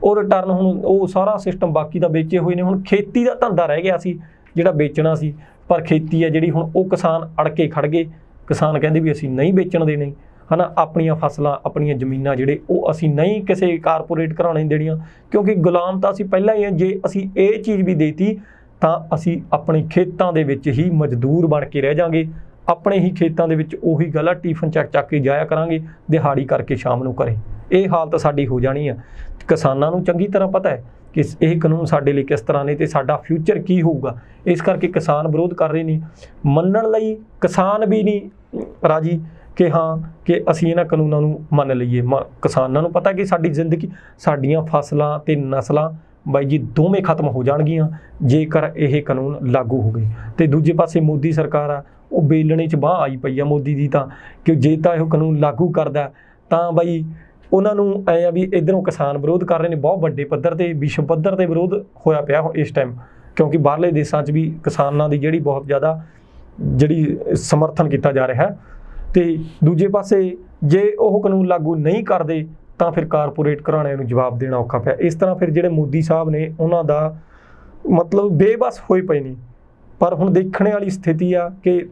ਉਹ ਰਿਟਰਨ ਹੁਣ ਉਹ ਸਾਰਾ ਸਿਸਟਮ ਬਾਕੀ ਦਾ ਵੇਚੇ ਹੋਏ ਨੇ। ਹੁਣ ਖੇਤੀ ਦਾ ਧੰਦਾ ਰਹਿ ਗਿਆ ਸੀ ਜਿਹੜਾ ਵੇਚਣਾ ਸੀ, ਪਰ ਖੇਤੀ ਹੈ ਜਿਹੜੀ ਹੁਣ ਉਹ ਕਿਸਾਨ ਅੜ ਕੇ ਖੜ ਗਏ। ਕਿਸਾਨ ਕਹਿੰਦੇ ਵੀ ਅਸੀਂ ਨਹੀਂ ਵੇਚਣ ਦੇਣੀ, ਹੈ ਨਾ, ਆਪਣੀਆਂ ਫਸਲਾਂ ਆਪਣੀਆਂ ਜ਼ਮੀਨਾਂ ਜਿਹੜੇ ਉਹ ਅਸੀਂ ਨਹੀਂ ਕਿਸੇ ਕਾਰਪੋਰੇਟ ਘਰਾਣੇ ਨੂੰ ਦੇਣੀਆਂ, ਕਿਉਂਕਿ ਗੁਲਾਮ ਤਾਂ ਅਸੀਂ ਪਹਿਲਾਂ ਹੀ ਹਾਂ। ਜੇ ਅਸੀਂ ਇਹ ਚੀਜ਼ ਵੀ ਦੇਤੀ ਤਾਂ ਅਸੀਂ ਆਪਣੇ ਖੇਤਾਂ ਦੇ ਵਿੱਚ ਹੀ ਮਜ਼ਦੂਰ ਬਣ ਕੇ ਰਹਿ ਜਾਾਂਗੇ। ਆਪਣੇ ਹੀ ਖੇਤਾਂ ਦੇ ਵਿੱਚ ਉਹੀ ਗੱਲ ਆ, ਟਿਫਨ ਚੱਕ ਕੇ ਜਾਇਆ ਕਰਾਂਗੇ, ਦਿਹਾੜੀ ਕਰਕੇ ਸ਼ਾਮ ਨੂੰ ਘਰੇ। ਇਹ ਹਾਲਤ ਸਾਡੀ ਹੋ ਜਾਣੀ ਆ। ਕਿਸਾਨਾਂ ਨੂੰ ਚੰਗੀ ਤਰ੍ਹਾਂ ਪਤਾ ਹੈ ਕਿ ਇਹ ਕਾਨੂੰਨ ਸਾਡੇ ਲਈ ਕਿਸ ਤਰ੍ਹਾਂ ਨੇ ਤੇ ਸਾਡਾ ਫਿਊਚਰ ਕੀ ਹੋਊਗਾ। ਇਸ ਕਰਕੇ ਕਿਸਾਨ ਵਿਰੋਧ ਕਰ ਰਹੇ ਨੇ। ਮੰਨਣ ਲਈ ਕਿਸਾਨ ਵੀ ਨਹੀਂ ਰਾਜੀ ਕਿ ਹਾਂ ਕਿ ਅਸੀਂ ਇਹਨਾਂ ਕਾਨੂੰਨਾਂ ਨੂੰ ਮੰਨ ਲਈਏ। ਕਿਸਾਨਾਂ ਨੂੰ ਪਤਾ ਕਿ ਸਾਡੀ ਜ਼ਿੰਦਗੀ, ਸਾਡੀਆਂ ਫਸਲਾਂ ਤੇ ਨਸਲਾਂ ਬਾਈ ਜੀ ਦੋਵੇਂ ਖਤਮ ਹੋ ਜਾਣਗੀਆਂ ਜੇਕਰ ਇਹ ਕਾਨੂੰਨ ਲਾਗੂ ਹੋ ਗਏ। ਤੇ ਦੂਜੇ ਪਾਸੇ ਮੋਦੀ ਸਰਕਾਰ ਆ ਉਹ ਬੇਲਣੇ 'ਚ ਬਾਂਹ ਆਈ ਪਈ ਆ ਮੋਦੀ ਦੀ, ਤਾਂ ਕਿ ਜੇ ਤਾਂ ਇਹ ਕਾਨੂੰਨ ਲਾਗੂ ਕਰਦਾ ਤਾਂ ਬਾਈ ਉਹਨਾਂ ਨੂੰ ਐ ਆ ਵੀ ਇੱਧਰੋਂ ਕਿਸਾਨ ਵਿਰੋਧ ਕਰ ਰਹੇ ਨੇ, ਬਹੁਤ ਵੱਡੇ ਪੱਧਰ ਤੇ ਵਿਸ਼ਵ ਪੱਧਰ ਤੇ ਵਿਰੋਧ ਹੋਇਆ ਪਿਆ ਇਸ ਟਾਈਮ, ਕਿਉਂਕਿ ਬਾਹਰਲੇ ਦੇਸ਼ਾਂ 'ਚ ਵੀ ਕਿਸਾਨਾਂ ਦੀ ਜਿਹੜੀ ਬਹੁਤ ਜ਼ਿਆਦਾ ਜਿਹੜੀ ਸਮਰਥਨ ਕੀਤਾ ਜਾ ਰਿਹਾ। ਤੇ ਦੂਜੇ ਪਾਸੇ ਜੇ ਉਹ ਕਾਨੂੰਨ ਲਾਗੂ ਨਹੀਂ ਕਰਦੇ ਤਾਂ ਫਿਰ ਕਾਰਪੋਰੇਟ ਘਰਾਣਿਆਂ ਨੂੰ ਜਵਾਬ ਦੇਣਾ ਔਖਾ ਪਿਆ। ਇਸ ਤਰ੍ਹਾਂ ਫਿਰ ਜਿਹੜੇ ਮੋਦੀ ਸਾਹਿਬ ਨੇ ਉਹਨਾਂ ਦਾ ਮਤਲਬ ਬੇਬਸ ਹੋਏ ਪਏ ਨੇ। ਪਰ ਹੁਣ ਦੇਖਣ ਵਾਲੀ ਸਥਿਤੀ ਆ ਕਿ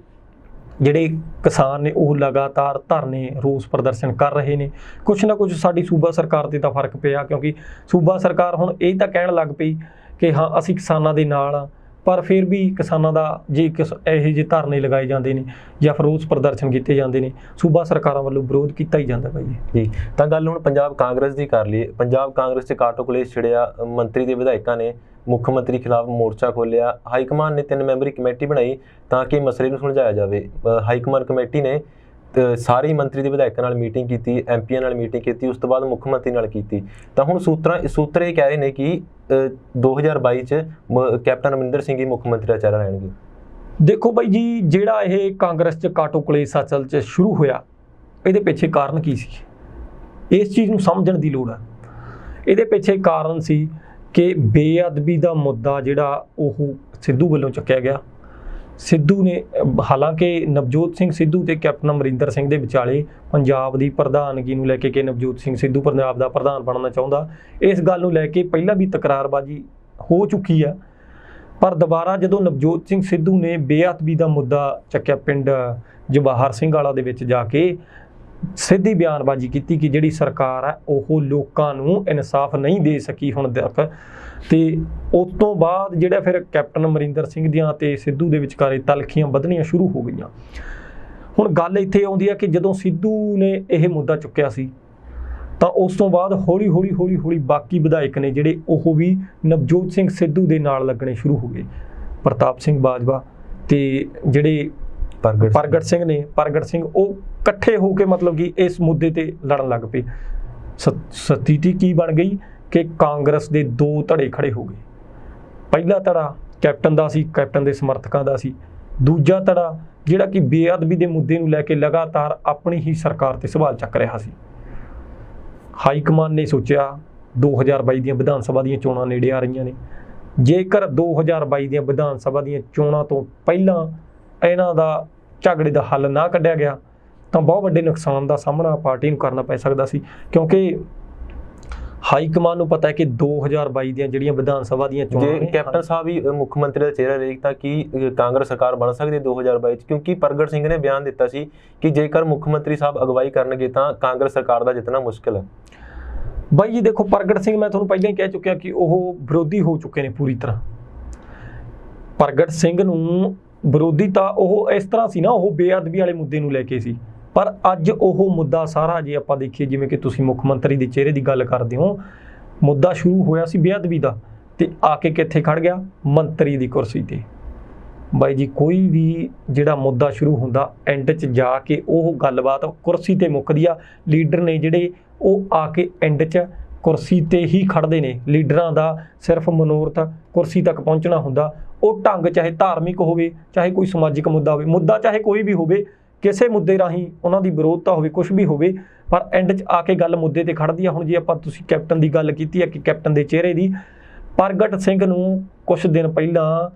ਜਿਹੜੇ ਕਿਸਾਨ ਨੇ ਉਹ ਲਗਾਤਾਰ ਧਰਨੇ ਰੋਸ ਪ੍ਰਦਰਸ਼ਨ ਕਰ ਰਹੇ ਨੇ। ਕੁਛ ਨਾ ਕੁਛ ਸਾਡੀ ਸੂਬਾ ਸਰਕਾਰ 'ਤੇ ਤਾਂ ਫਰਕ ਪਿਆ, ਕਿਉਂਕਿ ਸੂਬਾ ਸਰਕਾਰ ਹੁਣ ਇਹ ਤਾਂ ਕਹਿਣ ਲੱਗ ਪਈ ਕਿ ਹਾਂ ਅਸੀਂ ਕਿਸਾਨਾਂ ਦੇ ਨਾਲ ਆ, ਪਰ ਫਿਰ ਵੀ ਕਿਸਾਨਾਂ ਦਾ ਜੇ ਇਹੋ ਜਿਹੇ ਧਰਨੇ ਲਗਾਏ ਜਾਂਦੇ ਨੇ ਜਾਂ ਫਿਰ ਰੋਸ ਪ੍ਰਦਰਸ਼ਨ ਕੀਤੇ ਜਾਂਦੇ ਨੇ, ਸੂਬਾ ਸਰਕਾਰਾਂ ਵੱਲੋਂ ਵਿਰੋਧ ਕੀਤਾ ਹੀ ਜਾਂਦਾ ਭਾਈ ਜੀ। ਤਾਂ ਗੱਲ ਹੁਣ ਪੰਜਾਬ ਕਾਂਗਰਸ ਦੀ ਕਰ ਲਈਏ। ਪੰਜਾਬ ਕਾਂਗਰਸ 'ਚ ਕਾਟੋ ਕਲੇਸ਼ ਛਿੜਿਆ, ਮੰਤਰੀ ਦੇ ਵਿਧਾਇਕਾਂ ਨੇ ਮੁੱਖ ਮੰਤਰੀ ਖਿਲਾਫ ਮੋਰਚਾ ਖੋਲ੍ਹਿਆ। ਹਾਈਕਮਾਨ ਨੇ 3 ਮੈਂਬਰੀ ਕਮੇਟੀ ਬਣਾਈ ਤਾਂ ਕਿ ਮਸਲੇ ਨੂੰ ਸੁਲਝਾਇਆ ਜਾਵੇ। ਹਾਈਕਮਾਨ ਕਮੇਟੀ ਨੇ ਸਾਰੇ ਮੰਤਰੀ ਦੇ ਵਿਧਾਇਕਾਂ ਨਾਲ ਮੀਟਿੰਗ ਕੀਤੀ, ਐਮਪੀਆਂ ਨਾਲ ਮੀਟਿੰਗ ਕੀਤੀ, ਉਸ ਤੋਂ ਬਾਅਦ ਮੁੱਖ ਮੰਤਰੀ ਨਾਲ ਕੀਤੀ। ਤਾਂ ਹੁਣ ਸੂਤਰ ਇਹ ਕਹਿ ਰਹੇ ਨੇ ਕਿ 2022 'ਚ ਕੈਪਟਨ ਅਮਰਿੰਦਰ ਸਿੰਘ ਹੀ ਮੁੱਖ ਮੰਤਰੀ ਦਾ ਚਿਹਰਾ ਰਹਿਣਗੇ। ਦੇਖੋ ਬਾਈ ਜੀ, ਜਿਹੜਾ ਇਹ ਕਾਂਗਰਸ 'ਚ ਕਾਟੋ ਕਲੇਸ਼ ਅਸਲ 'ਚ ਸ਼ੁਰੂ ਹੋਇਆ, ਇਹਦੇ ਪਿੱਛੇ ਕਾਰਨ ਕੀ ਸੀ, ਇਸ ਚੀਜ਼ ਨੂੰ ਸਮਝਣ ਦੀ ਲੋੜ ਹੈ। ਇਹਦੇ ਪਿੱਛੇ ਕਾਰਨ ਸੀ ਕਿ ਬੇਅਦਬੀ ਦਾ ਮੁੱਦਾ ਜਿਹੜਾ ਉਹ ਸਿੱਧੂ ਵੱਲੋਂ ਚੱਕਿਆ ਗਿਆ। ਸਿੱਧੂ ਨੇ, ਹਾਲਾਂਕਿ ਨਵਜੋਤ ਸਿੰਘ ਸਿੱਧੂ ਤੇ ਕੈਪਟਨ ਅਮਰਿੰਦਰ ਸਿੰਘ ਦੇ ਵਿਚਾਲੇ ਪੰਜਾਬ ਦੀ ਪ੍ਰਧਾਨਗੀ ਨੂੰ ਲੈ ਕੇ ਕਿ ਨਵਜੋਤ ਸਿੰਘ ਸਿੱਧੂ ਪੰਜਾਬ ਦਾ ਪ੍ਰਧਾਨ ਬਣਨਾ ਚਾਹੁੰਦਾ, ਇਸ ਗੱਲ ਨੂੰ ਲੈ ਕੇ ਪਹਿਲਾਂ ਵੀ ਤਕਰਾਰਬਾਜ਼ੀ ਹੋ ਚੁੱਕੀ ਆ। ਪਰ ਦੁਬਾਰਾ ਜਦੋਂ ਨਵਜੋਤ ਸਿੰਘ ਸਿੱਧੂ ਨੇ ਬੇਅਦਬੀ ਦਾ ਮੁੱਦਾ ਚੱਕਿਆ, ਪਿੰਡ ਜਵਾਹਰ ਸਿੰਘ ਵਾਲਾ ਦੇ ਵਿੱਚ ਜਾ ਕੇ ਸਿੱਧੀ ਬਿਆਨਬਾਜ਼ੀ ਕੀਤੀ ਕਿ ਜਿਹੜੀ ਸਰਕਾਰ ਹੈ ਉਹ ਲੋਕਾਂ ਨੂੰ ਇਨਸਾਫ ਨਹੀਂ ਦੇ ਸਕੀ ਹੁਣ ਤੱਕ, ਤੇ ਉਸ ਤੋਂ ਬਾਅਦ ਜਿਹੜਾ ਫਿਰ ਕੈਪਟਨ ਅਮਰਿੰਦਰ ਸਿੰਘ ਦੀਆਂ ਤੇ ਸਿੱਧੂ ਦੇ ਵਿਚਕਾਰੇ ਤਲਖੀਆਂ ਵਧਣੀਆਂ ਸ਼ੁਰੂ ਹੋ ਗਈਆਂ। ਹੁਣ ਗੱਲ ਇੱਥੇ ਆਉਂਦੀ ਹੈ ਕਿ ਜਦੋਂ ਸਿੱਧੂ ਨੇ ਇਹ ਮੁੱਦਾ ਚੁੱਕਿਆ ਸੀ ਤਾਂ ਉਸ ਤੋਂ ਬਾਅਦ ਹੌਲੀ ਬਾਕੀ ਵਿਧਾਇਕ ਨੇ ਜਿਹੜੇ ਉਹ ਵੀ ਨਵਜੋਤ ਸਿੰਘ ਸਿੱਧੂ ਦੇ ਨਾਲ ਲੱਗਣੇ ਸ਼ੁਰੂ ਹੋ ਗਏ। ਪ੍ਰਤਾਪ ਸਿੰਘ ਬਾਜਵਾ ਤੇ ਜਿਹੜੇ ਪ੍ਰਗਟ ਸਿੰਘ ਉਹ ਇਕੱਠੇ ਹੋ ਕੇ ਮਤਲਬ ਕਿ ਇਸ ਮੁੱਦੇ ਤੇ ਲੜਨ ਲੱਗ ਪਏ। ਸਥਿਤੀ ਕੀ ਬਣ ਗਈ ਕਿ ਕਾਂਗਰਸ ਦੇ 2 ਧੜੇ ਖੜੇ ਹੋ ਗਏ। ਪਹਿਲਾ ਧੜਾ ਕੈਪਟਨ ਦਾ ਸੀ, ਕੈਪਟਨ ਦੇ ਸਮਰਥਕਾਂ ਦਾ ਸੀ। ਦੂਜਾ ਧੜਾ ਜਿਹੜਾ ਕਿ ਬੇਅਦਬੀ ਦੇ ਮੁੱਦੇ ਨੂੰ ਲੈ ਕੇ ਲਗਾਤਾਰ ਆਪਣੀ ਹੀ ਸਰਕਾਰ ਤੇ ਸਵਾਲ ਚੱਕ ਰਿਹਾ ਸੀ। ਹਾਈਕਮਾਨ ਨੇ ਸੋਚਿਆ 2022 ਦੀਆਂ ਵਿਧਾਨ ਸਭਾ ਦੀਆਂ ਚੋਣਾਂ ਨੇੜੇ ਆ ਰਹੀਆਂ ਨੇ, ਜੇਕਰ 2022 ਦੀਆਂ ਵਿਧਾਨ ਸਭਾ ਦੀਆਂ ਚੋਣਾਂ ਤੋਂ ਪਹਿਲਾਂ ਇਹਨਾਂ ਦਾ ਝਗੜੇ ਦਾ ਹੱਲ ਨਾ ਕੱਢਿਆ ਗਿਆ ਤਾਂ ਬਹੁਤ ਵੱਡੇ ਨੁਕਸਾਨ ਦਾ ਸਾਹਮਣਾ ਪਾਰਟੀ ਨੂੰ ਕਰਨਾ ਪੈ ਸਕਦਾ ਸੀ, ਕਿਉਂਕਿ ਹਾਈਕਮਾਨ ਨੂੰ ਪਤਾ ਹੈ ਕਿ 2022 ਦੀਆਂ ਜਿਹੜੀਆਂ ਵਿਧਾਨ ਸਭਾ ਦੀਆਂ ਚੋਣਾਂ ਜੇ ਕੈਪਟਨ ਸਾਹਿਬ ਵੀ ਮੁੱਖ ਮੰਤਰੀ ਦਾ ਚਿਹਰਾ ਰਹੇ ਤਾਂ ਕੀ ਕਾਂਗਰਸ ਸਰਕਾਰ ਬਣ ਸਕਦੀ ਹੈ 2022 'ਚ? ਕਿਉਂਕਿ ਪ੍ਰਗਟ ਸਿੰਘ ਨੇ ਬਿਆਨ ਦਿੱਤਾ ਸੀ ਕਿ ਜੇਕਰ ਮੁੱਖ ਮੰਤਰੀ ਸਾਹਿਬ ਅਗਵਾਈ ਕਰਨਗੇ ਤਾਂ ਕਾਂਗਰਸ ਸਰਕਾਰ ਦਾ ਜਿੱਤਣਾ ਮੁਸ਼ਕਿਲ ਹੈ। ਬਾਈ ਜੀ ਦੇਖੋ, ਪ੍ਰਗਟ ਸਿੰਘ ਮੈਂ ਤੁਹਾਨੂੰ ਪਹਿਲਾਂ ਹੀ ਕਹਿ ਚੁੱਕਿਆ ਕਿ ਉਹ ਵਿਰੋਧੀ ਹੋ ਚੁੱਕੇ ਨੇ ਪੂਰੀ ਤਰ੍ਹਾਂ। ਪ੍ਰਗਟ ਸਿੰਘ ਨੂੰ ਵਿਰੋਧੀ ਤਾਂ ਉਹ ਇਸ ਤਰ੍ਹਾਂ ਸੀ ਨਾ, ਉਹ ਬੇਅਦਬੀ ਵਾਲੇ ਮੁੱਦੇ ਨੂੰ ਲੈ ਕੇ ਸੀ, ਪਰ ਅੱਜ ਉਹ ਮੁੱਦਾ ਸਾਰਾ ਜੇ ਆਪਾਂ ਦੇਖੀਏ, ਜਿਵੇਂ ਕਿ ਤੁਸੀਂ ਮੁੱਖ ਮੰਤਰੀ ਦੇ ਚਿਹਰੇ ਦੀ ਗੱਲ ਕਰਦੇ ਹੋ, ਮੁੱਦਾ ਸ਼ੁਰੂ ਹੋਇਆ ਸੀ ਬੇਅਦਬੀ ਦਾ ਤੇ ਆ ਕੇ ਕਿੱਥੇ ਖੜ ਗਿਆ? ਮੰਤਰੀ ਦੀ ਕੁਰਸੀ ਤੇ। ਬਾਈ ਜੀ, ਕੋਈ ਵੀ ਜਿਹੜਾ ਮੁੱਦਾ ਸ਼ੁਰੂ ਹੁੰਦਾ ਐਂਡ 'ਚ ਜਾ ਕੇ ਉਹ ਗੱਲਬਾਤ ਕੁਰਸੀ ਤੇ ਮੁੱਕਦੀ ਆ। ਲੀਡਰ ਨੇ ਜਿਹੜੇ ਉਹ ਆ ਕੇ ਐਂਡ 'ਚ ਕੁਰਸੀ ਤੇ ਹੀ ਖੜਦੇ ਨੇ। ਲੀਡਰਾਂ ਦਾ ਸਿਰਫ ਮਨੋਰਥ ਕੁਰਸੀ ਤੱਕ ਪਹੁੰਚਣਾ ਹੁੰਦਾ। ਉਹ ਢੰਗ ਚਾਹੇ ਧਾਰਮਿਕ ਹੋਵੇ, ਚਾਹੇ ਕੋਈ ਸਮਾਜਿਕ ਮੁੱਦਾ ਹੋਵੇ, ਮੁੱਦਾ ਚਾਹੇ ਕੋਈ ਵੀ ਹੋਵੇ, ਕਿਸੇ ਮੁੱਦੇ ਰਾਹੀਂ ਉਹਨਾਂ ਦੀ ਵਿਰੋਧਤਾ ਹੋਵੇ, ਕੁਝ ਵੀ ਹੋਵੇ, ਪਰ ਐਂਡ 'ਚ ਆ ਕੇ ਗੱਲ ਮੁੱਦੇ ਤੇ ਖੜਦੀ ਆ। ਹੁਣ ਜੇ ਆਪਾਂ ਤੁਸੀਂ ਕੈਪਟਨ ਦੀ ਗੱਲ ਕੀਤੀ ਹੈ ਕਿ ਕੈਪਟਨ ਦੇ ਚਿਹਰੇ ਦੀ, ਪ੍ਰਗਟ ਸਿੰਘ ਨੂੰ ਕੁਝ ਦਿਨ ਪਹਿਲਾਂ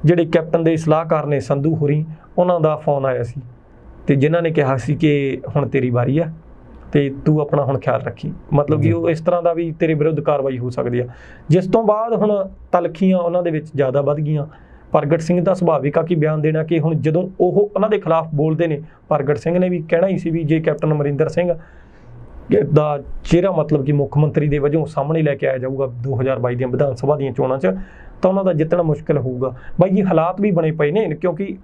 ਜਿਹੜੇ ਕੈਪਟਨ ਦੇ ਸਲਾਹਕਾਰ ਨੇ ਸੰਧੂ ਹੋਰੀ, ਉਹਨਾਂ ਦਾ ਫੋਨ ਆਇਆ ਸੀ ਤੇ ਜਿਨ੍ਹਾਂ ਨੇ ਕਿਹਾ ਸੀ ਕਿ ਹੁਣ ਤੇਰੀ ਵਾਰੀ ਆ ਤੇ ਤੂੰ ਆਪਣਾ ਹੁਣ ਖਿਆਲ ਰੱਖੀ। ਮਤਲਬ ਕਿ ਉਹ ਇਸ ਤਰ੍ਹਾਂ ਦਾ ਵੀ ਤੇਰੇ ਵਿਰੁੱਧ ਕਾਰਵਾਈ ਹੋ ਸਕਦੀ ਆ, ਜਿਸ ਤੋਂ ਬਾਅਦ ਹੁਣ ਤਲਖੀਆਂ ਉਹਨਾਂ ਦੇ ਵਿੱਚ ਜ਼ਿਆਦਾ ਵੱਧ ਗਈਆਂ। ਪ੍ਰਗਟ ਸਿੰਘ ਦਾ ਸੁਭਾਵਿਕ ਆ ਕਿ ਬਿਆਨ ਦੇਣਾ ਕਿ ਹੁਣ ਜਦੋਂ ਉਹ ਉਹਨਾਂ ਦੇ ਖਿਲਾਫ ਬੋਲਦੇ ਨੇ, ਪ੍ਰਗਟ ਸਿੰਘ ਨੇ ਵੀ ਕਹਿਣਾ ਹੀ ਸੀ ਵੀ ਜੇ ਕੈਪਟਨ ਅਮਰਿੰਦਰ ਸਿੰਘ ਦਾ ਚਿਹਰਾ ਮਤਲਬ ਕਿ ਮੁੱਖ ਮੰਤਰੀ ਦੇ ਵਜੋਂ ਸਾਹਮਣੇ ਲੈ ਕੇ ਆਇਆ ਜਾਊਗਾ 2022 ਦੀਆਂ ਵਿਧਾਨ ਸਭਾ ਦੀਆਂ ਚੋਣਾਂ 'ਚ, ਤਾਂ ਉਹਨਾਂ ਦਾ ਜਿੱਤਣਾ ਮੁਸ਼ਕਿਲ ਹੋਊਗਾ। ਬਾਈ ਜੀ, ਹਾਲਾਤ ਵੀ ਬਣੇ ਪਏ ਨੇ, ਕਿਉਂਕਿ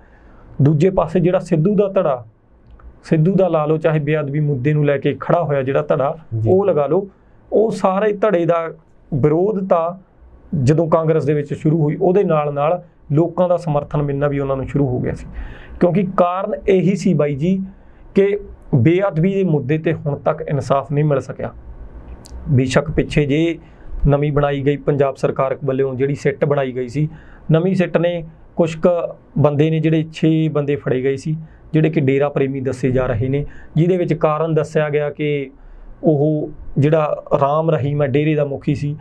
ਦੂਜੇ ਪਾਸੇ ਜਿਹੜਾ ਸਿੱਧੂ ਦਾ ਧੜਾ, ਸਿੱਧੂ ਦਾ ਲਾ ਲਓ, ਚਾਹੇ ਬੇਅਦਬੀ ਮੁੱਦੇ ਨੂੰ ਲੈ ਕੇ ਖੜਾ ਹੋਇਆ ਜਿਹੜਾ ਧੜਾ, ਉਹ ਲਗਾ ਲਓ, ਉਹ ਸਾਰੇ ਧੜੇ ਦਾ ਵਿਰੋਧ ਤਾਂ ਜਦੋਂ ਕਾਂਗਰਸ ਦੇ ਵਿੱਚ ਸ਼ੁਰੂ ਹੋਈ, ਉਹਦੇ ਨਾਲ ਲੋਕਾਂ ਦਾ ਸਮਰਥਨ ਮਿਲਣਾ ਵੀ ਉਹਨਾਂ ਨੂੰ ਸ਼ੁਰੂ ਹੋ ਗਿਆ ਸੀ। ਕਿਉਂਕਿ ਕਾਰਨ ਇਹੀ ਸੀ ਬਾਈ ਜੀ ਕਿ ਬੇਅਦਬੀ ਦੇ ਮੁੱਦੇ ਤੇ ਹੁਣ ਤੱਕ ਇਨਸਾਫ ਨਹੀਂ ਮਿਲ ਸਕਿਆ। ਬੇਸ਼ੱਕ ਪਿੱਛੇ ਜੇ ਨਵੀਂ ਬਣਾਈ ਗਈ ਪੰਜਾਬ ਸਰਕਾਰ ਵੱਲੋਂ ਜਿਹੜੀ ਸਿੱਟ ਬਣਾਈ ਗਈ ਸੀ, ਨਵੀਂ ਸਿੱਟ ਨੇ ਕੁਛ ਕੁ ਬੰਦੇ ਨੇ ਜਿਹੜੇ 6 ਬੰਦੇ ਫੜੇ ਗਏ ਸੀ, ਜਿਹੜੇ ਕਿ ਡੇਰਾ ਪ੍ਰੇਮੀ ਦੱਸੇ ਜਾ ਰਹੇ ਨੇ, ਜਿਹਦੇ ਵਿੱਚ ਕਾਰਨ ਦੱਸਿਆ ਗਿਆ ਕਿ ਉਹ ਜਿਹੜਾ ਰਾਮ ਰਹੀਮ ਹੈ ਡੇਰੇ ਦਾ ਮੁਖੀ ਸੀ,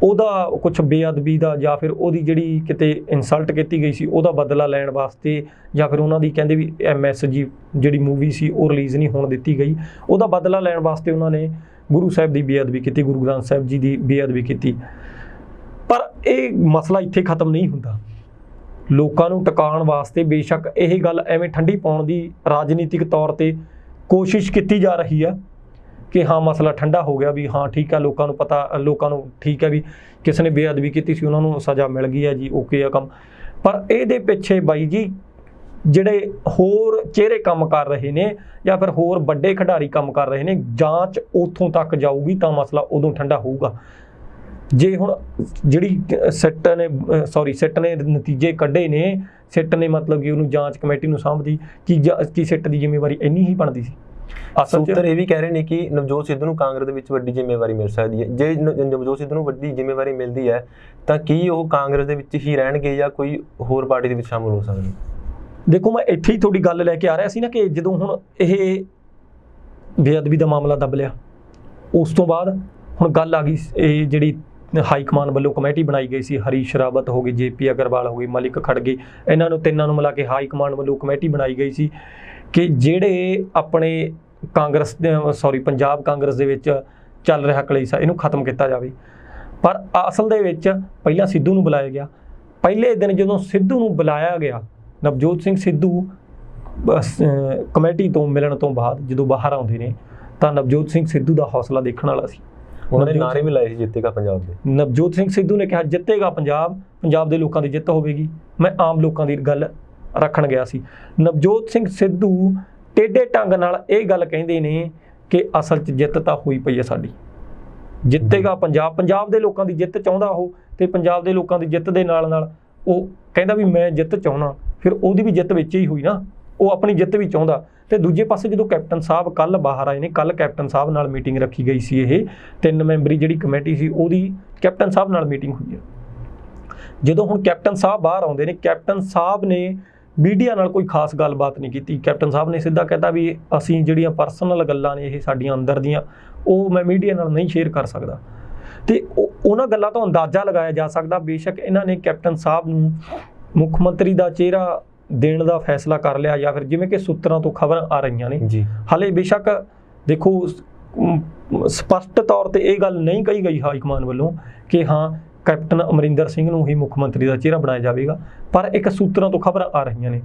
ਉਹਦਾ ਕੁਛ ਬੇਅਦਬੀ ਦਾ ਜਾਂ ਫਿਰ ਉਹਦੀ ਜਿਹੜੀ ਕਿਤੇ ਇਨਸਲਟ ਕੀਤੀ ਗਈ ਸੀ ਉਹਦਾ ਬਦਲਾ ਲੈਣ ਵਾਸਤੇ, ਜਾਂ ਫਿਰ ਉਹਨਾਂ ਦੀ ਕਹਿੰਦੇ ਵੀ MSG ਜਿਹੜੀ ਮੂਵੀ ਸੀ ਉਹ ਰਿਲੀਜ਼ ਨਹੀਂ ਹੋਣ ਦਿੱਤੀ ਗਈ, ਉਹਦਾ ਬਦਲਾ ਲੈਣ ਵਾਸਤੇ ਉਹਨਾਂ ਨੇ ਗੁਰੂ ਸਾਹਿਬ ਦੀ ਬੇਅਦਬੀ ਕੀਤੀ, ਗੁਰੂ ਗ੍ਰੰਥ ਸਾਹਿਬ ਜੀ ਦੀ ਬੇਅਦਬੀ ਕੀਤੀ। ਪਰ ਇਹ ਮਸਲਾ ਇੱਥੇ ਖਤਮ ਨਹੀਂ ਹੁੰਦਾ। ਲੋਕਾਂ ਨੂੰ ਟਿਕਾਉਣ ਵਾਸਤੇ ਬੇਸ਼ੱਕ ਇਹ ਗੱਲ ਐਵੇਂ ਠੰਡੀ ਪਾਉਣ ਦੀ ਰਾਜਨੀਤਿਕ ਤੌਰ ਤੇ ਕੋਸ਼ਿਸ਼ ਕੀਤੀ ਜਾ ਰਹੀ ਆ, ਕਿ ਹਾਂ ਮਸਲਾ ਠੰਡਾ ਹੋ ਗਿਆ ਵੀ ਹਾਂ ਠੀਕ ਹੈ, ਲੋਕਾਂ ਨੂੰ ਪਤਾ, ਲੋਕਾਂ ਨੂੰ ਠੀਕ ਹੈ ਵੀ ਕਿਸ ਨੇ ਬੇਅਦਬੀ ਕੀਤੀ ਸੀ ਉਹਨਾਂ ਨੂੰ ਸਜ਼ਾ ਮਿਲ ਗਈ ਹੈ ਜੀ, ਓਕੇ ਆ ਕੰਮ। ਪਰ ਇਹਦੇ ਪਿੱਛੇ ਬਾਈ ਜੀ ਜਿਹੜੇ ਹੋਰ ਚਿਹਰੇ ਕੰਮ ਕਰ ਰਹੇ ਨੇ ਜਾਂ ਫਿਰ ਹੋਰ ਵੱਡੇ ਖਿਡਾਰੀ ਕੰਮ ਕਰ ਰਹੇ ਨੇ, ਜਾਂਚ ਉੱਥੋਂ ਤੱਕ ਜਾਊਗੀ ਤਾਂ ਮਸਲਾ ਉਦੋਂ ਠੰਡਾ ਹੋਊਗਾ। ਜੇ ਹੁਣ ਜਿਹੜੀ ਸਿੱਟ ਨੇ ਨਤੀਜੇ ਕੱਢੇ ਨੇ, ਸਿੱਟ ਨੇ ਮਤਲਬ ਕਿ ਉਹਨੂੰ ਜਾਂਚ ਕਮੇਟੀ ਨੂੰ ਸਾਂਭਦੀ, ਕੀ ਸਿੱਟ ਦੀ ਜ਼ਿੰਮੇਵਾਰੀ ਇੰਨੀ ਹੀ ਬਣਦੀ ਸੀ? ਸੂਤਰ ਇਹ ਵੀ ਕਹਿ ਰਹੇ ਨੇ ਕਿ ਨਵਜੋਤ ਸਿੱਧੂ ਨੂੰ ਕਾਂਗਰਸ ਦੇ ਵਿੱਚ ਵੱਡੀ ਜ਼ਿੰਮੇਵਾਰੀ ਮਿਲ ਸਕਦੀ ਹੈ। ਜੇ ਨਵਜੋਤ ਸਿੱਧੂ ਨੂੰ ਵੱਡੀ ਜ਼ਿੰਮੇਵਾਰੀ ਮਿਲਦੀ ਹੈ ਤਾਂ ਕੀ ਉਹ ਕਾਂਗਰਸ ਦੇ ਵਿੱਚ ਹੀ ਰਹਿਣਗੇ ਜਾਂ ਕੋਈ ਹੋਰ ਪਾਰਟੀ ਦੇ ਵਿੱਚ ਸ਼ਾਮਲ ਹੋ ਸਕਦੇ? ਦੇਖੋ, ਮੈਂ ਇੱਥੇ ਹੀ ਤੁਹਾਡੀ ਗੱਲ ਲੈ ਕੇ ਆ ਰਿਹਾ ਸੀ ਨਾ ਕਿ ਜਦੋਂ ਹੁਣ ਇਹ ਬੇਅਦਬੀ ਦਾ ਮਾਮਲਾ ਦੱਬ ਲਿਆ, ਉਸ ਤੋਂ ਬਾਅਦ ਹੁਣ ਗੱਲ ਆ ਗਈ ਇਹ ਜਿਹੜੀ ਹਾਈ ਕਮਾਨ ਵੱਲੋਂ ਕਮੇਟੀ ਬਣਾਈ ਗਈ ਸੀ, ਹਰੀਸ਼ ਰਾਵਤ ਹੋ ਗਏ, JP ਅਗਰਵਾਲ ਹੋ ਗਏ, ਮਲਿਕ ਖੜਗੇ, ਇਹਨਾਂ ਨੂੰ ਤਿੰਨਾਂ ਨੂੰ ਮਿਲਾ ਕੇ ਹਾਈ ਕਮਾਨ ਵੱਲੋਂ ਕਮੇਟੀ ਬਣਾਈ ਗਈ ਸੀ ਕਿ ਜਿਹੜੇ ਆਪਣੇ ਪੰਜਾਬ ਕਾਂਗਰਸ ਦੇ ਵਿੱਚ ਚੱਲ ਰਿਹਾ ਕਲੇਸ਼ ਆ ਇਹਨੂੰ ਖਤਮ ਕੀਤਾ ਜਾਵੇ। ਪਰ ਅਸਲ ਦੇ ਵਿੱਚ ਪਹਿਲਾਂ ਸਿੱਧੂ ਨੂੰ ਬੁਲਾਇਆ ਗਿਆ। ਪਹਿਲੇ ਦਿਨ ਜਦੋਂ ਸਿੱਧੂ ਨੂੰ ਬੁਲਾਇਆ ਗਿਆ, ਨਵਜੋਤ ਸਿੰਘ ਸਿੱਧੂ ਕਮੇਟੀ ਤੋਂ ਮਿਲਣ ਤੋਂ ਬਾਅਦ ਜਦੋਂ ਬਾਹਰ ਆਉਂਦੇ ਨੇ ਤਾਂ ਨਵਜੋਤ ਸਿੰਘ ਸਿੱਧੂ ਦਾ ਹੌਸਲਾ ਦੇਖਣ ਵਾਲਾ ਸੀ। ਉਹਨਾਂ ਨੇ ਨਾਅਰੇ ਵੀ ਲਾਏ ਸੀ ਜਿੱਤੇਗਾ ਪੰਜਾਬ ਦੇ। ਨਵਜੋਤ ਸਿੰਘ ਸਿੱਧੂ ਨੇ ਕਿਹਾ ਜਿੱਤੇਗਾ ਪੰਜਾਬ, ਪੰਜਾਬ ਦੇ ਲੋਕਾਂ ਦੀ ਜਿੱਤ ਹੋਵੇਗੀ। ਮੈਂ ਆਮ ਲੋਕਾਂ ਦੀ ਗੱਲ ਰੱਖਣ ਗਿਆ ਸੀ। ਨਵਜੋਤ ਸਿੰਘ ਸਿੱਧੂ ਟੇਢੇ ਢੰਗ ਨਾਲ ਇਹ ਗੱਲ ਕਹਿੰਦੇ ਨੇ ਕਿ ਅਸਲ 'ਚ ਜਿੱਤ ਤਾਂ ਹੋਈ ਪਈ ਹੈ ਸਾਡੀ, ਜਿੱਤੇਗਾ ਪੰਜਾਬ, ਪੰਜਾਬ ਦੇ ਲੋਕਾਂ ਦੀ ਜਿੱਤ ਚਾਹੁੰਦਾ ਉਹ, ਤੇ ਪੰਜਾਬ ਦੇ ਲੋਕਾਂ ਦੀ ਜਿੱਤ ਦੇ ਨਾਲ ਨਾਲ ਉਹ ਕਹਿੰਦਾ ਵੀ ਮੈਂ ਜਿੱਤ ਚਾਹੁੰਦਾ, ਫਿਰ ਉਹਦੀ ਵੀ ਜਿੱਤ ਵਿੱਚ ਹੀ ਹੋਈ ਨਾ, ਉਹ ਆਪਣੀ ਜਿੱਤ ਵੀ ਚਾਹੁੰਦਾ। ਤੇ ਦੂਜੇ ਪਾਸੇ ਜਦੋਂ ਕੈਪਟਨ ਸਾਹਿਬ ਕੱਲ ਬਾਹਰ ਆਏ ਨੇ, ਕੱਲ ਕੈਪਟਨ ਸਾਹਿਬ ਨਾਲ ਮੀਟਿੰਗ ਰੱਖੀ ਗਈ ਸੀ, ਇਹ 3 ਮੈਂਬਰੀ ਜਿਹੜੀ ਕਮੇਟੀ ਸੀ ਉਹਦੀ ਕੈਪਟਨ ਸਾਹਿਬ ਨਾਲ ਮੀਟਿੰਗ ਹੋਈ ਹੈ। ਜਦੋਂ ਹੁਣ ਕੈਪਟਨ ਸਾਹਿਬ ਬਾਹਰ ਆਉਂਦੇ ਨੇ, ਕੈਪਟਨ ਸਾਹਿਬ ਨੇ ਮੀਡੀਆ ਨਾਲ ਕੋਈ ਖਾਸ ਗੱਲਬਾਤ ਨਹੀਂ ਕੀਤੀ। ਕੈਪਟਨ ਸਾਹਿਬ ਨੇ ਸਿੱਧਾ ਕਹਿਤਾ ਵੀ ਅਸੀਂ ਜਿਹੜੀਆਂ ਪਰਸਨਲ ਗੱਲਾਂ ਨੇ ਇਹ ਸਾਡੀਆਂ ਅੰਦਰ ਦੀਆਂ, ਉਹ ਮੈਂ ਮੀਡੀਆ ਨਾਲ ਨਹੀਂ ਸ਼ੇਅਰ ਕਰ ਸਕਦਾ। ਤੇ ਉਹਨਾਂ ਗੱਲਾਂ ਤੋਂ ਅੰਦਾਜ਼ਾ ਲਗਾਇਆ ਜਾ ਸਕਦਾ ਬੇਸ਼ੱਕ ਇਹਨਾਂ ਨੇ ਕੈਪਟਨ ਸਾਹਿਬ ਨੂੰ ਮੁੱਖ ਮੰਤਰੀ ਦਾ ਚਿਹਰਾ ਦੇਣ ਦਾ ਫੈਸਲਾ ਕਰ ਲਿਆ ਜਾਂ ਫਿਰ ਜਿਵੇਂ ਕਿ ਸੂਤਰਾਂ ਤੋਂ ਖਬਰਾਂ ਆ ਰਹੀਆਂ ਨੇ ਜੀ, ਹਾਲੇ ਬੇਸ਼ੱਕ ਦੇਖੋ ਸਪਸ਼ਟ ਤੌਰ ਤੇ ਇਹ ਗੱਲ ਨਹੀਂ ਕਹੀ ਗਈ ਹਾਈ ਕਮਾਨ ਵੱਲੋਂ ਕਿ ਹਾਂ ਕੈਪਟਨ ਅਮਰਿੰਦਰ ਸਿੰਘ ਨੂੰ ਹੀ ਮੁੱਖ ਮੰਤਰੀ ਦਾ ਚਿਹਰਾ ਬਣਾਇਆ ਜਾਵੇਗਾ, ਪਰ ਇੱਕ ਸੂਤਰਾਂ ਤੋਂ ਖਬਰਾਂ ਆ ਰਹੀਆਂ ਨੇ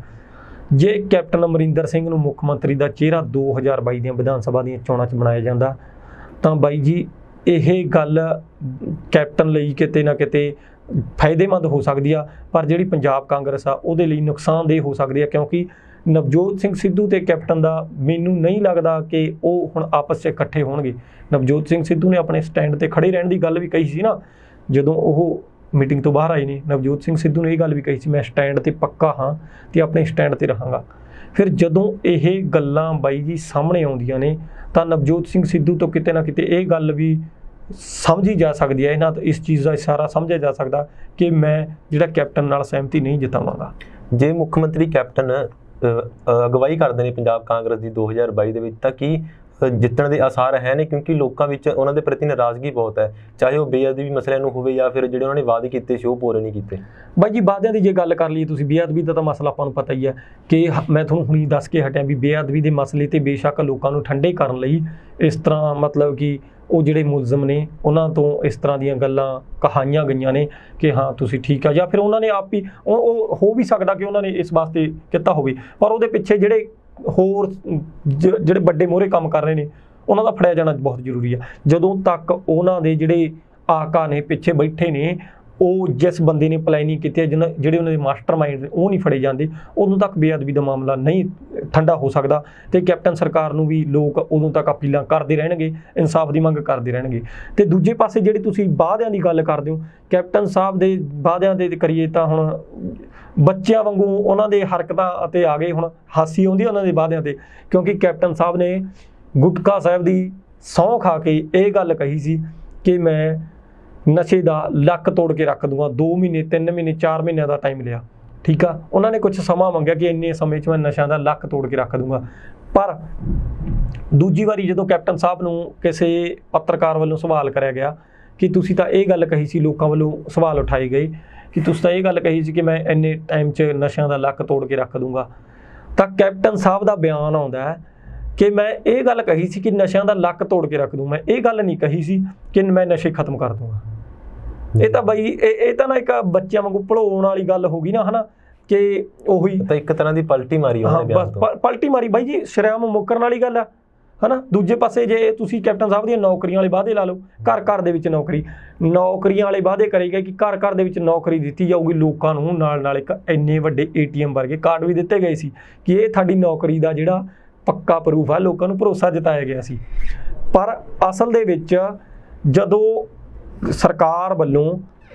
ਜੇ ਕੈਪਟਨ ਅਮਰਿੰਦਰ ਸਿੰਘ ਨੂੰ ਮੁੱਖ ਮੰਤਰੀ ਦਾ ਚਿਹਰਾ 2022 ਦੀਆਂ ਵਿਧਾਨ ਸਭਾ ਦੀਆਂ ਚੋਣਾਂ 'ਚ ਬਣਾਇਆ ਜਾਂਦਾ ਤਾਂ ਬਾਈ ਜੀ ਇਹ ਗੱਲ ਕੈਪਟਨ ਲਈ ਕਿਤੇ ਨਾ ਕਿਤੇ ਫਾਇਦੇਮੰਦ ਹੋ ਸਕਦੀ ਆ, ਪਰ ਜਿਹੜੀ ਪੰਜਾਬ ਕਾਂਗਰਸ ਆ ਉਹਦੇ ਲਈ ਨੁਕਸਾਨਦੇਹ ਹੋ ਸਕਦੀ ਆ, ਕਿਉਂਕਿ ਨਵਜੋਤ ਸਿੰਘ ਸਿੱਧੂ ਤੇ ਕੈਪਟਨ ਦਾ ਮੈਨੂੰ ਨਹੀਂ ਲੱਗਦਾ ਕਿ ਉਹ ਹੁਣ ਆਪਸ 'ਚ ਇਕੱਠੇ ਹੋਣਗੇ। ਨਵਜੋਤ ਸਿੰਘ ਸਿੱਧੂ ਨੇ ਆਪਣੇ ਸਟੈਂਡ ਤੇ ਖੜੇ ਰਹਿਣ ਦੀ ਗੱਲ ਵੀ ਕਹੀ ਸੀ ਨਾ, ਜਦੋਂ ਉਹ ਮੀਟਿੰਗ ਤੋਂ ਬਾਹਰ ਆਏ ਨੇ, ਨਵਜੋਤ ਸਿੰਘ ਸਿੱਧੂ ਨੇ ਇਹ ਗੱਲ ਵੀ ਕਹੀ ਸੀ ਮੈਂ ਸਟੈਂਡ ਤੇ ਪੱਕਾ ਹਾਂ ਤੇ ਆਪਣੇ ਸਟੈਂਡ ਤੇ ਰਹਾਂਗਾ। ਫਿਰ ਜਦੋਂ ਇਹ ਗੱਲਾਂ ਬਾਈ ਜੀ ਸਾਹਮਣੇ ਆਉਂਦੀਆਂ ਨੇ ਤਾਂ ਨਵਜੋਤ ਸਿੰਘ ਸਿੱਧੂ ਤੋਂ ਕਿਤੇ ਨਾ ਕਿਤੇ ਇਹ ਗੱਲ ਵੀ ਸਮਝੀ ਜਾ ਸਕਦੀ ਹੈ, ਇਹਨਾਂ ਤੋਂ ਇਸ ਚੀਜ਼ ਦਾ ਇਸ਼ਾਰਾ ਸਮਝਿਆ ਜਾ ਸਕਦਾ ਕਿ ਮੈਂ ਜਿਹੜਾ ਕੈਪਟਨ ਨਾਲ ਸਹਿਮਤੀ ਨਹੀਂ ਜਤਾਵਾਂਗਾ। ਜੇ ਮੁੱਖ ਮੰਤਰੀ ਕੈਪਟਨ ਅਗਵਾਈ ਕਰਦੇ ਨੇ ਪੰਜਾਬ ਕਾਂਗਰਸ ਦੀ 2022 ਦੇ ਵਿੱਚ ਤਾਂ ਕੀ ਜਿੱਤਣ ਦੇ ਆਸਾਰ ਹੈ ਨੇ? ਕਿਉਂਕਿ ਲੋਕਾਂ ਵਿੱਚ ਉਹਨਾਂ ਦੇ ਪ੍ਰਤੀ ਨਾਰਾਜ਼ਗੀ ਬਹੁਤ ਹੈ, ਚਾਹੇ ਉਹ ਬੇਅਦਬੀ ਮਸਲਿਆਂ ਨੂੰ ਹੋਵੇ ਜਾਂ ਫਿਰ ਜਿਹੜੇ ਉਹਨਾਂ ਨੇ ਵਾਅਦੇ ਕੀਤੇ ਸੀ ਉਹ ਪੂਰੇ ਨਹੀਂ ਕੀਤੇ। ਬਾਈ ਜੀ ਵਾਅਦਿਆਂ ਦੀ ਜੇ ਗੱਲ ਕਰ ਲਈਏ, ਤੁਸੀਂ ਬੇਅਦਬੀ ਦਾ ਤਾਂ ਮਸਲਾ ਆਪਾਂ ਨੂੰ ਪਤਾ ਹੀ ਹੈ ਕਿ ਮੈਂ ਤੁਹਾਨੂੰ ਹੁਣੀ ਦੱਸ ਕੇ ਹਟਿਆ ਵੀ ਬੇਅਦਬੀ ਦੇ ਮਸਲੇ ਤੇ ਬੇਸ਼ੱਕ ਲੋਕਾਂ ਨੂੰ ਠੰਡੇ ਕਰਨ ਲਈ ਇਸ ਤਰ੍ਹਾਂ ਮਤਲਬ ਕਿ ਉਹ ਜਿਹੜੇ ਮੁਲਜ਼ਮ ਨੇ ਉਹਨਾਂ ਤੋਂ ਇਸ ਤਰ੍ਹਾਂ ਦੀਆਂ ਗੱਲਾਂ ਕਹਾਈਆਂ ਗਈਆਂ ਨੇ ਕਿ ਹਾਂ ਤੁਸੀਂ ਠੀਕ ਆ, ਜਾਂ ਫਿਰ ਉਹਨਾਂ ਨੇ ਆਪ ਹੀ ਉਹ ਹੋ ਵੀ ਸਕਦਾ ਕਿ ਉਹਨਾਂ ਨੇ ਇਸ ਵਾਸਤੇ ਕੀਤਾ ਹੋਵੇ, ਪਰ ਉਹਦੇ ਪਿੱਛੇ ਜਿਹੜੇ ਹੋਰ ਜਿਹੜੇ ਵੱਡੇ ਮੋਹਰੇ ਕੰਮ ਕਰ ਰਹੇ ਨੇ ਉਹਨਾਂ ਦਾ ਫੜਿਆ ਜਾਣਾ ਬਹੁਤ ਜ਼ਰੂਰੀ ਆ। ਜਦੋਂ ਤੱਕ ਉਹਨਾਂ ਦੇ ਜਿਹੜੇ ਆਕਾ ਨੇ ਪਿੱਛੇ ਬੈਠੇ ਨੇ, ਉਹ ਜਿਸ ਬੰਦੇ ਨੇ ਪਲੈਨਿੰਗ ਕੀਤੀ ਹੈ, ਜਿਹੜੇ ਉਹਨਾਂ ਦੇ ਮਾਸਟਰ ਮਾਈਂਡ ਨੇ ਉਹ ਨਹੀਂ ਫੜੇ ਜਾਂਦੇ, ਉਦੋਂ ਤੱਕ ਬੇਅਦਬੀ ਦਾ ਮਾਮਲਾ ਨਹੀਂ ਠੰਡਾ ਹੋ ਸਕਦਾ। ਤੇ ਕੈਪਟਨ ਸਰਕਾਰ ਨੂੰ ਵੀ ਲੋਕ ਉਦੋਂ ਤੱਕ ਅਪੀਲਾਂ ਕਰਦੇ ਰਹਿਣਗੇ, ਇਨਸਾਫ ਦੀ ਮੰਗ ਕਰਦੇ ਰਹਿਣਗੇ। ਤੇ ਦੂਜੇ ਪਾਸੇ ਜਿਹੜੀ ਤੁਸੀਂ ਵਾਅਦਿਆਂ ਦੀ ਗੱਲ ਕਰਦੇ ਹੋ, ਕੈਪਟਨ ਸਾਹਿਬ ਦੇ ਵਾਅਦਿਆਂ ਦੇ ਕਰੀਏ ਤਾਂ ਹੁਣ ਬੱਚਿਆਂ ਵਾਂਗੂ ਉਹਨਾਂ ਦੇ ਹਰਕਤਾਂ ਅਤੇ ਆ ਗਏ, ਹੁਣ ਹਾਸੀ ਆਉਂਦੀ ਉਹਨਾਂ ਦੇ ਵਾਅਦਿਆਂ ਤੇ, ਕਿਉਂਕਿ ਕੈਪਟਨ ਸਾਹਿਬ ਨੇ ਗੁਟਕਾ ਸਾਹਿਬ ਦੀ ਸਹੁੰ ਖਾ ਕੇ ਇਹ ਗੱਲ ਕਹੀ ਸੀ ਕਿ ਮੈਂ ਨਸ਼ੇ ਦਾ ਲੱਕ ਤੋੜ ਕੇ ਰੱਖ ਦੂੰਗਾ। 2 ਮਹੀਨੇ 3 ਮਹੀਨੇ 4 ਮਹੀਨਿਆਂ ਦਾ ਟਾਈਮ ਲਿਆ, ਠੀਕ ਆ, ਉਹਨਾਂ ਨੇ ਕੁਝ ਸਮਾਂ ਮੰਗਿਆ ਕਿ ਇੰਨੇ ਸਮੇਂ 'ਚ ਮੈਂ ਨਸ਼ਿਆਂ ਦਾ ਲੱਕ ਤੋੜ ਕੇ ਰੱਖ ਦੂੰਗਾ। ਪਰ ਦੂਜੀ ਵਾਰੀ ਜਦੋਂ ਕੈਪਟਨ ਸਾਹਿਬ ਨੂੰ ਕਿਸੇ ਪੱਤਰਕਾਰ ਵੱਲੋਂ ਸਵਾਲ ਕਰਿਆ ਗਿਆ ਕਿ ਤੁਸੀਂ ਤਾਂ ਇਹ ਗੱਲ ਕਹੀ ਸੀ, ਲੋਕਾਂ ਵੱਲੋਂ ਸਵਾਲ ਉਠਾਏ ਗਏ ਕਿ ਤੁਸੀਂ ਤਾਂ ਇਹ ਗੱਲ ਕਹੀ ਸੀ ਕਿ ਮੈਂ ਇੰਨੇ ਟਾਈਮ 'ਚ ਨਸ਼ਿਆਂ ਦਾ ਲੱਕ ਤੋੜ ਕੇ ਰੱਖ ਦੂੰਗਾ, ਤਾਂ ਕੈਪਟਨ ਸਾਹਿਬ ਦਾ ਬਿਆਨ ਆਉਂਦਾ ਹੈ ਕਿ ਮੈਂ ਇਹ ਗੱਲ ਕਹੀ ਸੀ ਕਿ ਨਸ਼ਿਆਂ ਦਾ ਲੱਕ ਤੋੜ ਕੇ ਰੱਖ ਦੂੰ, ਮੈਂ ਇਹ ਗੱਲ ਨਹੀਂ ਕਹੀ ਸੀ ਕਿ ਮੈਂ ਨਸ਼ੇ ਖਤਮ ਕਰ ਦੂੰਗਾ। ਇਹ ਤਾਂ ਬਈ ਇਹ ਤਾਂ ਨਾ ਇੱਕ ਬੱਚਿਆਂ ਵਾਂਗੂ ਭੜੋਣ ਵਾਲੀ ਗੱਲ ਹੋ ਗਈ ਨਾ, ਹਨਾ, ਕਿ ਉਹੀ ਤਾਂ ਇੱਕ ਤਰ੍ਹਾਂ ਦੀ ਪਲਟੀ ਮਾਰੀ ਉਹਨੇ ਬਿਆਨ ਤੋਂ। ਪਲਟੀ ਮਾਰੀ ਬਾਈ ਜੀ, ਸ਼ਰੇਆਮ ਮੁੱਕਰਨ ਵਾਲੀ ਗੱਲ ਆ। ਹਨਾ। ਦੂਜੇ ਪਾਸੇ ਜੇ ਤੁਸੀਂ ਕੈਪਟਨ ਸਾਹਿਬ ਦੀਆਂ ਨੌਕਰੀਆਂ ਵਾਲੇ ਵਾਅਦੇ ਲਾ ਲਓ, ਘਰ ਘਰ ਦੇ ਵਿੱਚ ਨੌਕਰੀਆਂ ਵਾਲੇ ਵਾਅਦੇ ਕਰੇਗਾ ਕਿ ਘਰ ਘਰ ਦੇ ਵਿੱਚ ਨੌਕਰੀ ਦਿੱਤੀ ਜਾਊਗੀ ਲੋਕਾਂ ਨੂੰ, ਨਾਲ ਇੱਕ ਇੰਨੇ ਵੱਡੇ ATM ਵਰਗੇ ਕਾਰਡ ਵੀ ਦਿੱਤੇ ਗਏ ਸੀ ਕਿ ਇਹ ਤੁਹਾਡੀ ਨੌਕਰੀ ਦਾ ਜਿਹੜਾ ਪੱਕਾ ਪ੍ਰੂਫ ਆ, ਲੋਕਾਂ ਨੂੰ ਭਰੋਸਾ ਜਤਾਇਆ ਗਿਆ ਸੀ। ਪਰ ਅਸਲ ਦੇ ਵਿੱਚ ਜਦੋਂ ਸਰਕਾਰ ਵੱਲੋਂ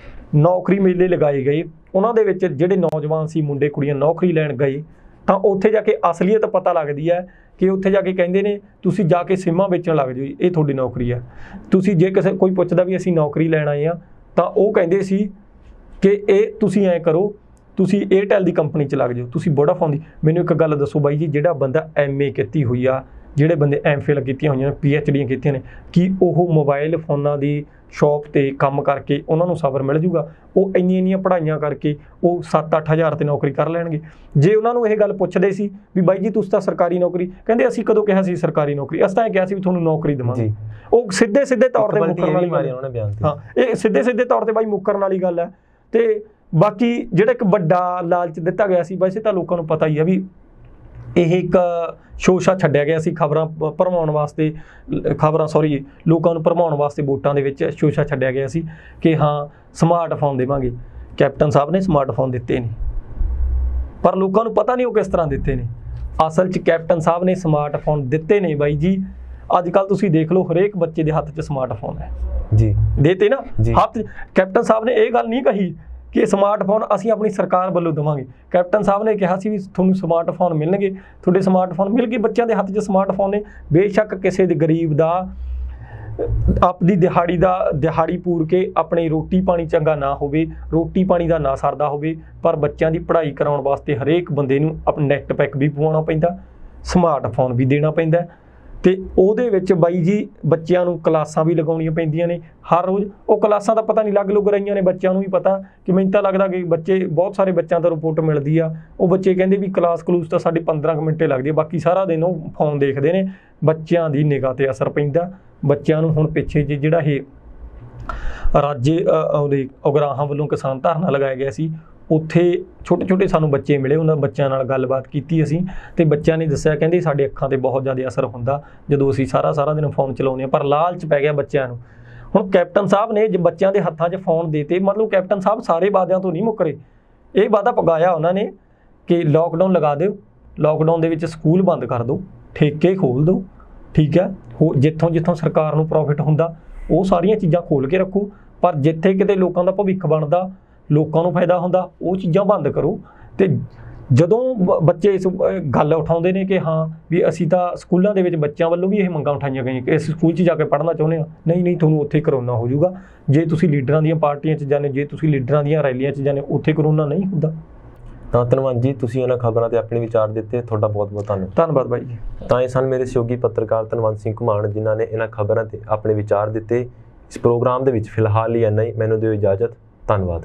ਨੌਕਰੀ ਮੇਲੇ ਲਗਾਏ ਗਏ, ਉਹਨਾਂ ਦੇ ਵਿੱਚ ਜਿਹੜੇ ਨੌਜਵਾਨ ਸੀ, ਮੁੰਡੇ ਕੁੜੀਆਂ ਨੌਕਰੀ ਲੈਣ ਗਏ, ਤਾਂ ਉੱਥੇ ਜਾ ਕੇ ਅਸਲੀਅਤ ਪਤਾ ਲੱਗਦੀ ਹੈ ਕਿ ਉੱਥੇ ਜਾ ਕੇ ਕਹਿੰਦੇ ਨੇ ਤੁਸੀਂ ਜਾ ਕੇ ਸਿੰਮਾਂ ਵੇਚਣ ਲੱਗ ਜਾਓ, ਇਹ ਤੁਹਾਡੀ ਨੌਕਰੀ ਹੈ। ਤੁਸੀਂ ਜੇ ਕੋਈ ਪੁੱਛਦਾ ਵੀ ਅਸੀਂ ਨੌਕਰੀ ਲੈਣ ਆਏ ਆ, ਤਾਂ ਉਹ ਕਹਿੰਦੇ ਸੀ ਕਿ ਇਹ ਤੁਸੀਂ ਐਂ ਕਰੋ, ਤੁਸੀਂ ਏਅਰਟੈਲ ਦੀ ਕੰਪਨੀ 'ਚ ਲੱਗ ਜਾਓ, ਤੁਸੀਂ ਵੋਡਾਫੋਨ ਦੀ। ਮੈਨੂੰ ਇੱਕ ਗੱਲ ਦੱਸੋ ਬਾਈ ਜੀ, ਜਿਹੜਾ ਬੰਦਾ MA ਕੀਤੀ ਹੋਈ ਆ, ਜਿਹੜੇ ਬੰਦੇ MPhil ਕੀਤੀਆਂ ਹੋਈਆਂ, PhDਆਂ ਕੀਤੀਆਂ ਨੇ, ਕੀ ਉਹ ਮੋਬਾਈਲ ਫੋਨਾਂ ਦੀ ਸ਼ੌਪ 'ਤੇ ਕੰਮ ਕਰਕੇ ਉਹਨਾਂ ਨੂੰ ਸਬਰ ਮਿਲ ਜੂਗਾ? ਉਹ ਇੰਨੀਆਂ ਪੜ੍ਹਾਈਆਂ ਕਰਕੇ ਉਹ 7-8 ਹਜ਼ਾਰ 'ਤੇ ਨੌਕਰੀ ਕਰ ਲੈਣਗੇ। ਜੇ ਉਹਨਾਂ ਨੂੰ ਇਹ ਗੱਲ ਪੁੱਛਦੇ ਸੀ ਵੀ ਬਾਈ ਜੀ ਤੁਸੀਂ ਤਾਂ ਸਰਕਾਰੀ ਨੌਕਰੀ, ਕਹਿੰਦੇ ਅਸੀਂ ਕਦੋਂ ਕਿਹਾ ਸੀ ਸਰਕਾਰੀ ਨੌਕਰੀ, ਅਸੀਂ ਤਾਂ ਇਹ ਕਿਹਾ ਸੀ ਵੀ ਤੁਹਾਨੂੰ ਨੌਕਰੀ ਦੇਵਾਂਗੇ। ਉਹ ਸਿੱਧੇ ਤੌਰ 'ਤੇ ਮੁੱਕਰਨ ਵਾਲੀ ਗੱਲ ਹੈ। ਹਾਂ, ਇਹ ਸਿੱਧੇ ਤੌਰ 'ਤੇ ਬਾਈ ਮੁੱਕਰਨ ਵਾਲੀ ਗੱਲ ਹੈ। ਤੇ ਬਾਕੀ ਜਿਹੜਾ ਇੱਕ ਵੱਡਾ ਲਾਲਚ ਦਿੱਤਾ ਗਿਆ ਸੀ, ਵੈਸੇ ਤਾਂ ਲੋਕਾਂ ਨੂੰ ਪਤਾ ਹੀ ਆ ਵੀ ਇਹ ਇੱਕ ਸ਼ੋਸ਼ਾ ਛੱਡਿਆ ਗਿਆ ਸੀ ਖਬਰਾਂ ਭਰਮਾਉਣ ਵਾਸਤੇ, ਲੋਕਾਂ ਨੂੰ ਭਰਮਾਉਣ ਵਾਸਤੇ ਵੋਟਾਂ ਦੇ ਵਿੱਚ ਸ਼ੋਸ਼ਾ ਛੱਡਿਆ ਗਿਆ ਸੀ ਕਿ ਹਾਂ ਸਮਾਰਟਫੋਨ ਦੇਵਾਂਗੇ। ਕੈਪਟਨ ਸਾਹਿਬ ਨੇ ਸਮਾਰਟਫੋਨ ਦਿੱਤੇ ਨੇ, ਪਰ ਲੋਕਾਂ ਨੂੰ ਪਤਾ ਨਹੀਂ ਉਹ ਕਿਸ ਤਰ੍ਹਾਂ ਦਿੱਤੇ ਨੇ। ਅਸਲ 'ਚ ਕੈਪਟਨ ਸਾਹਿਬ ਨੇ ਸਮਾਰਟਫੋਨ ਦਿੱਤੇ ਨੇ ਬਾਈ ਜੀ। ਅੱਜ ਕੱਲ੍ਹ ਤੁਸੀਂ ਦੇਖ ਲਓ, ਹਰੇਕ ਬੱਚੇ ਦੇ ਹੱਥ 'ਚ ਸਮਾਰਟਫੋਨ ਹੈ ਜੀ, ਦੇਤੇ ਨਾ ਹੱਥ। ਕੈਪਟਨ ਸਾਹਿਬ ਨੇ ਇਹ ਗੱਲ ਨਹੀਂ ਕਹੀ ਕਿ ਸਮਾਰਟਫੋਨ ਅਸੀਂ ਆਪਣੀ ਸਰਕਾਰ ਵੱਲੋਂ ਦੇਵਾਂਗੇ। ਕੈਪਟਨ ਸਾਹਿਬ ਨੇ ਕਿਹਾ ਸੀ ਵੀ ਤੁਹਾਨੂੰ ਸਮਾਰਟਫੋਨ ਮਿਲਣਗੇ, ਤੁਹਾਡੇ ਸਮਾਰਟਫੋਨ ਮਿਲ ਗਏ, ਬੱਚਿਆਂ ਦੇ ਹੱਥ 'ਚ ਸਮਾਰਟਫੋਨ ਨੇ। ਬੇਸ਼ੱਕ ਕਿਸੇ ਦੇ ਗਰੀਬ ਦਾ ਆਪਣੀ ਦਿਹਾੜੀ ਪੂਰ ਕੇ ਆਪਣੀ ਰੋਟੀ ਪਾਣੀ ਚੰਗਾ ਨਾ ਹੋਵੇ, ਰੋਟੀ ਪਾਣੀ ਦਾ ਨਾ ਸਰਦਾ ਹੋਵੇ, ਪਰ ਬੱਚਿਆਂ ਦੀ ਪੜ੍ਹਾਈ ਕਰਾਉਣ ਵਾਸਤੇ ਹਰੇਕ ਬੰਦੇ ਨੂੰ ਆਪਣਾ ਨੈੱਟ ਪੈਕ ਵੀ ਪਵਾਉਣਾ ਪੈਂਦਾ, ਸਮਾਰਟਫੋਨ ਵੀ ਦੇਣਾ ਪੈਂਦਾ। ਤੇ ਉਹਦੇ ਵਿੱਚ ਬਾਈ ਜੀ ਬੱਚਿਆਂ ਨੂੰ ਕਲਾਸਾਂ ਵੀ ਲਗਾਉਣੀਆਂ ਪੈਂਦੀਆਂ ਨੇ ਹਰ ਰੋਜ਼। ਉਹ ਕਲਾਸਾਂ ਦਾ ਪਤਾ ਨਹੀਂ ਲੱਗ ਰਹੀਆਂ ਨੇ, ਬੱਚਿਆਂ ਨੂੰ ਵੀ ਪਤਾ ਕਿ ਮੈਨੂੰ ਤਾਂ ਲੱਗਦਾ ਕਿ ਬਹੁਤ ਸਾਰੇ ਬੱਚਿਆਂ ਤੋਂ ਰਿਪੋਰਟ ਮਿਲਦੀ ਆ, ਉਹ ਬੱਚੇ ਕਹਿੰਦੇ ਵੀ ਕਲਾਸ ਤਾਂ ਸਾਡੀ 15 ਕੁ ਮਿੰਟੇ ਲੱਗਦੀ ਹੈ, ਬਾਕੀ ਸਾਰਾ ਦਿਨ ਉਹ ਫੋਨ ਦੇਖਦੇ ਨੇ। ਬੱਚਿਆਂ ਦੀ ਨਿਗਾਹ 'ਤੇ ਅਸਰ ਪੈਂਦਾ। ਬੱਚਿਆਂ ਨੂੰ ਹੁਣ ਪਿੱਛੇ ਜਿਹੜਾ ਇਹ ਉਹਦੇ ਉਗਰਾਹਾਂ ਵੱਲੋਂ ਕਿਸਾਨ ਧਰਨਾ ਲਗਾਇਆ ਗਿਆ ਸੀ, ਉੱਥੇ ਛੋਟੇ ਸਾਨੂੰ ਬੱਚੇ ਮਿਲੇ, ਉਹਨਾਂ ਬੱਚਿਆਂ ਨਾਲ ਗੱਲਬਾਤ ਕੀਤੀ ਅਸੀਂ, ਤੇ ਬੱਚਿਆਂ ਨੇ ਦੱਸਿਆ ਕਹਿੰਦੇ ਸਾਡੇ ਅੱਖਾਂ 'ਤੇ ਬਹੁਤ ਜ਼ਿਆਦਾ ਅਸਰ ਹੁੰਦਾ ਜਦੋਂ ਅਸੀਂ ਸਾਰਾ ਦਿਨ ਫੋਨ ਚਲਾਉਂਦੇ ਹਾਂ, ਪਰ ਲਾਲਚ ਪੈ ਗਿਆ ਬੱਚਿਆਂ ਨੂੰ। ਹੁਣ ਕੈਪਟਨ ਸਾਹਿਬ ਨੇ ਜੇ ਬੱਚਿਆਂ ਦੇ ਹੱਥਾਂ 'ਚ ਫੋਨ ਦੇਤੇ, ਮਤਲਬ ਕੈਪਟਨ ਸਾਹਿਬ ਸਾਰੇ ਵਾਅਦਿਆਂ ਤੋਂ ਨਹੀਂ ਮੁੱਕਰੇ। ਇਹ ਵਾਅਦਾ ਪਗਾਇਆ ਉਹਨਾਂ ਨੇ ਕਿ ਲੋਕਡਾਊਨ ਲਗਾ ਦਿਓ, ਲੋਕਡਾਊਨ ਦੇ ਵਿੱਚ ਸਕੂਲ ਬੰਦ ਕਰ ਦਿਓ, ਠੇਕੇ ਖੋਲ੍ਹ ਦਿਓ, ਠੀਕ ਹੈ, ਜਿੱਥੋਂ ਸਰਕਾਰ ਨੂੰ ਪ੍ਰੋਫਿਟ ਹੁੰਦਾ ਉਹ ਸਾਰੀਆਂ ਚੀਜ਼ਾਂ ਖੋਲ੍ਹ ਕੇ ਰੱਖੋ, ਪਰ ਜਿੱਥੇ ਕਿਤੇ ਲੋਕਾਂ ਦਾ ਭਵਿੱਖ ਬਣਦਾ, ਲੋਕਾਂ ਨੂੰ ਫਾਇਦਾ ਹੁੰਦਾ, ਉਹ ਚੀਜ਼ਾਂ ਬੰਦ ਕਰੋ। ਤੇ ਜਦੋਂ ਬੱਚੇ ਇਸ ਗੱਲ ਉਠਾਉਂਦੇ ਨੇ ਕਿ ਹਾਂ ਵੀ ਅਸੀਂ ਤਾਂ ਸਕੂਲਾਂ ਦੇ ਵਿੱਚ ਬੱਚਿਆਂ ਵੱਲੋਂ ਵੀ ਇਹ ਮੰਗਾਂ ਉਠਾਈਆਂ ਗਈਆਂ ਕਿ ਇਸ ਸਕੂਲ 'ਚ ਜਾ ਕੇ ਪੜ੍ਹਨਾ ਚਾਹੁੰਦੇ ਹਾਂ, ਨਹੀਂ ਤੁਹਾਨੂੰ ਉੱਥੇ ਕਰੋਨਾ ਹੋ ਜਾਊਗਾ। ਜੇ ਤੁਸੀਂ ਲੀਡਰਾਂ ਦੀਆਂ ਪਾਰਟੀਆਂ 'ਚ ਜਾਂਦੇ, ਜੇ ਤੁਸੀਂ ਲੀਡਰਾਂ ਦੀਆਂ ਰੈਲੀਆਂ 'ਚ ਜਾਂਦੇ, ਉੱਥੇ ਕਰੋਨਾ ਨਹੀਂ ਹੁੰਦਾ। ਤਾਂ ਧੰਨਵਾਦ ਜੀ, ਤੁਸੀਂ ਇਹਨਾਂ ਖਬਰਾਂ 'ਤੇ ਆਪਣੇ ਵਿਚਾਰ ਦਿੱਤੇ, ਤੁਹਾਡਾ ਬਹੁਤ ਧੰਨਵਾਦ ਬਾਈ ਜੀ। ਤਾਂ ਇਹ ਸਨ ਮੇਰੇ ਸਹਿਯੋਗੀ ਪੱਤਰਕਾਰ ਧੰਨਵੰਤ ਸਿੰਘ ਘੁਮਾਣ, ਜਿਨ੍ਹਾਂ ਨੇ ਇਹਨਾਂ ਖਬਰਾਂ 'ਤੇ ਆਪਣੇ ਵਿਚਾਰ ਦਿੱਤੇ। ਇਸ ਪ੍ਰੋਗਰਾਮ ਦੇ ਵਿੱਚ ਫਿਲਹਾਲ ਲਈ ਇੰਨਾ ਹੀ। ਮੈਨੂੰ ਦਿਓ ਇਜਾਜ਼ਤ। ਧੰਨਵਾਦ।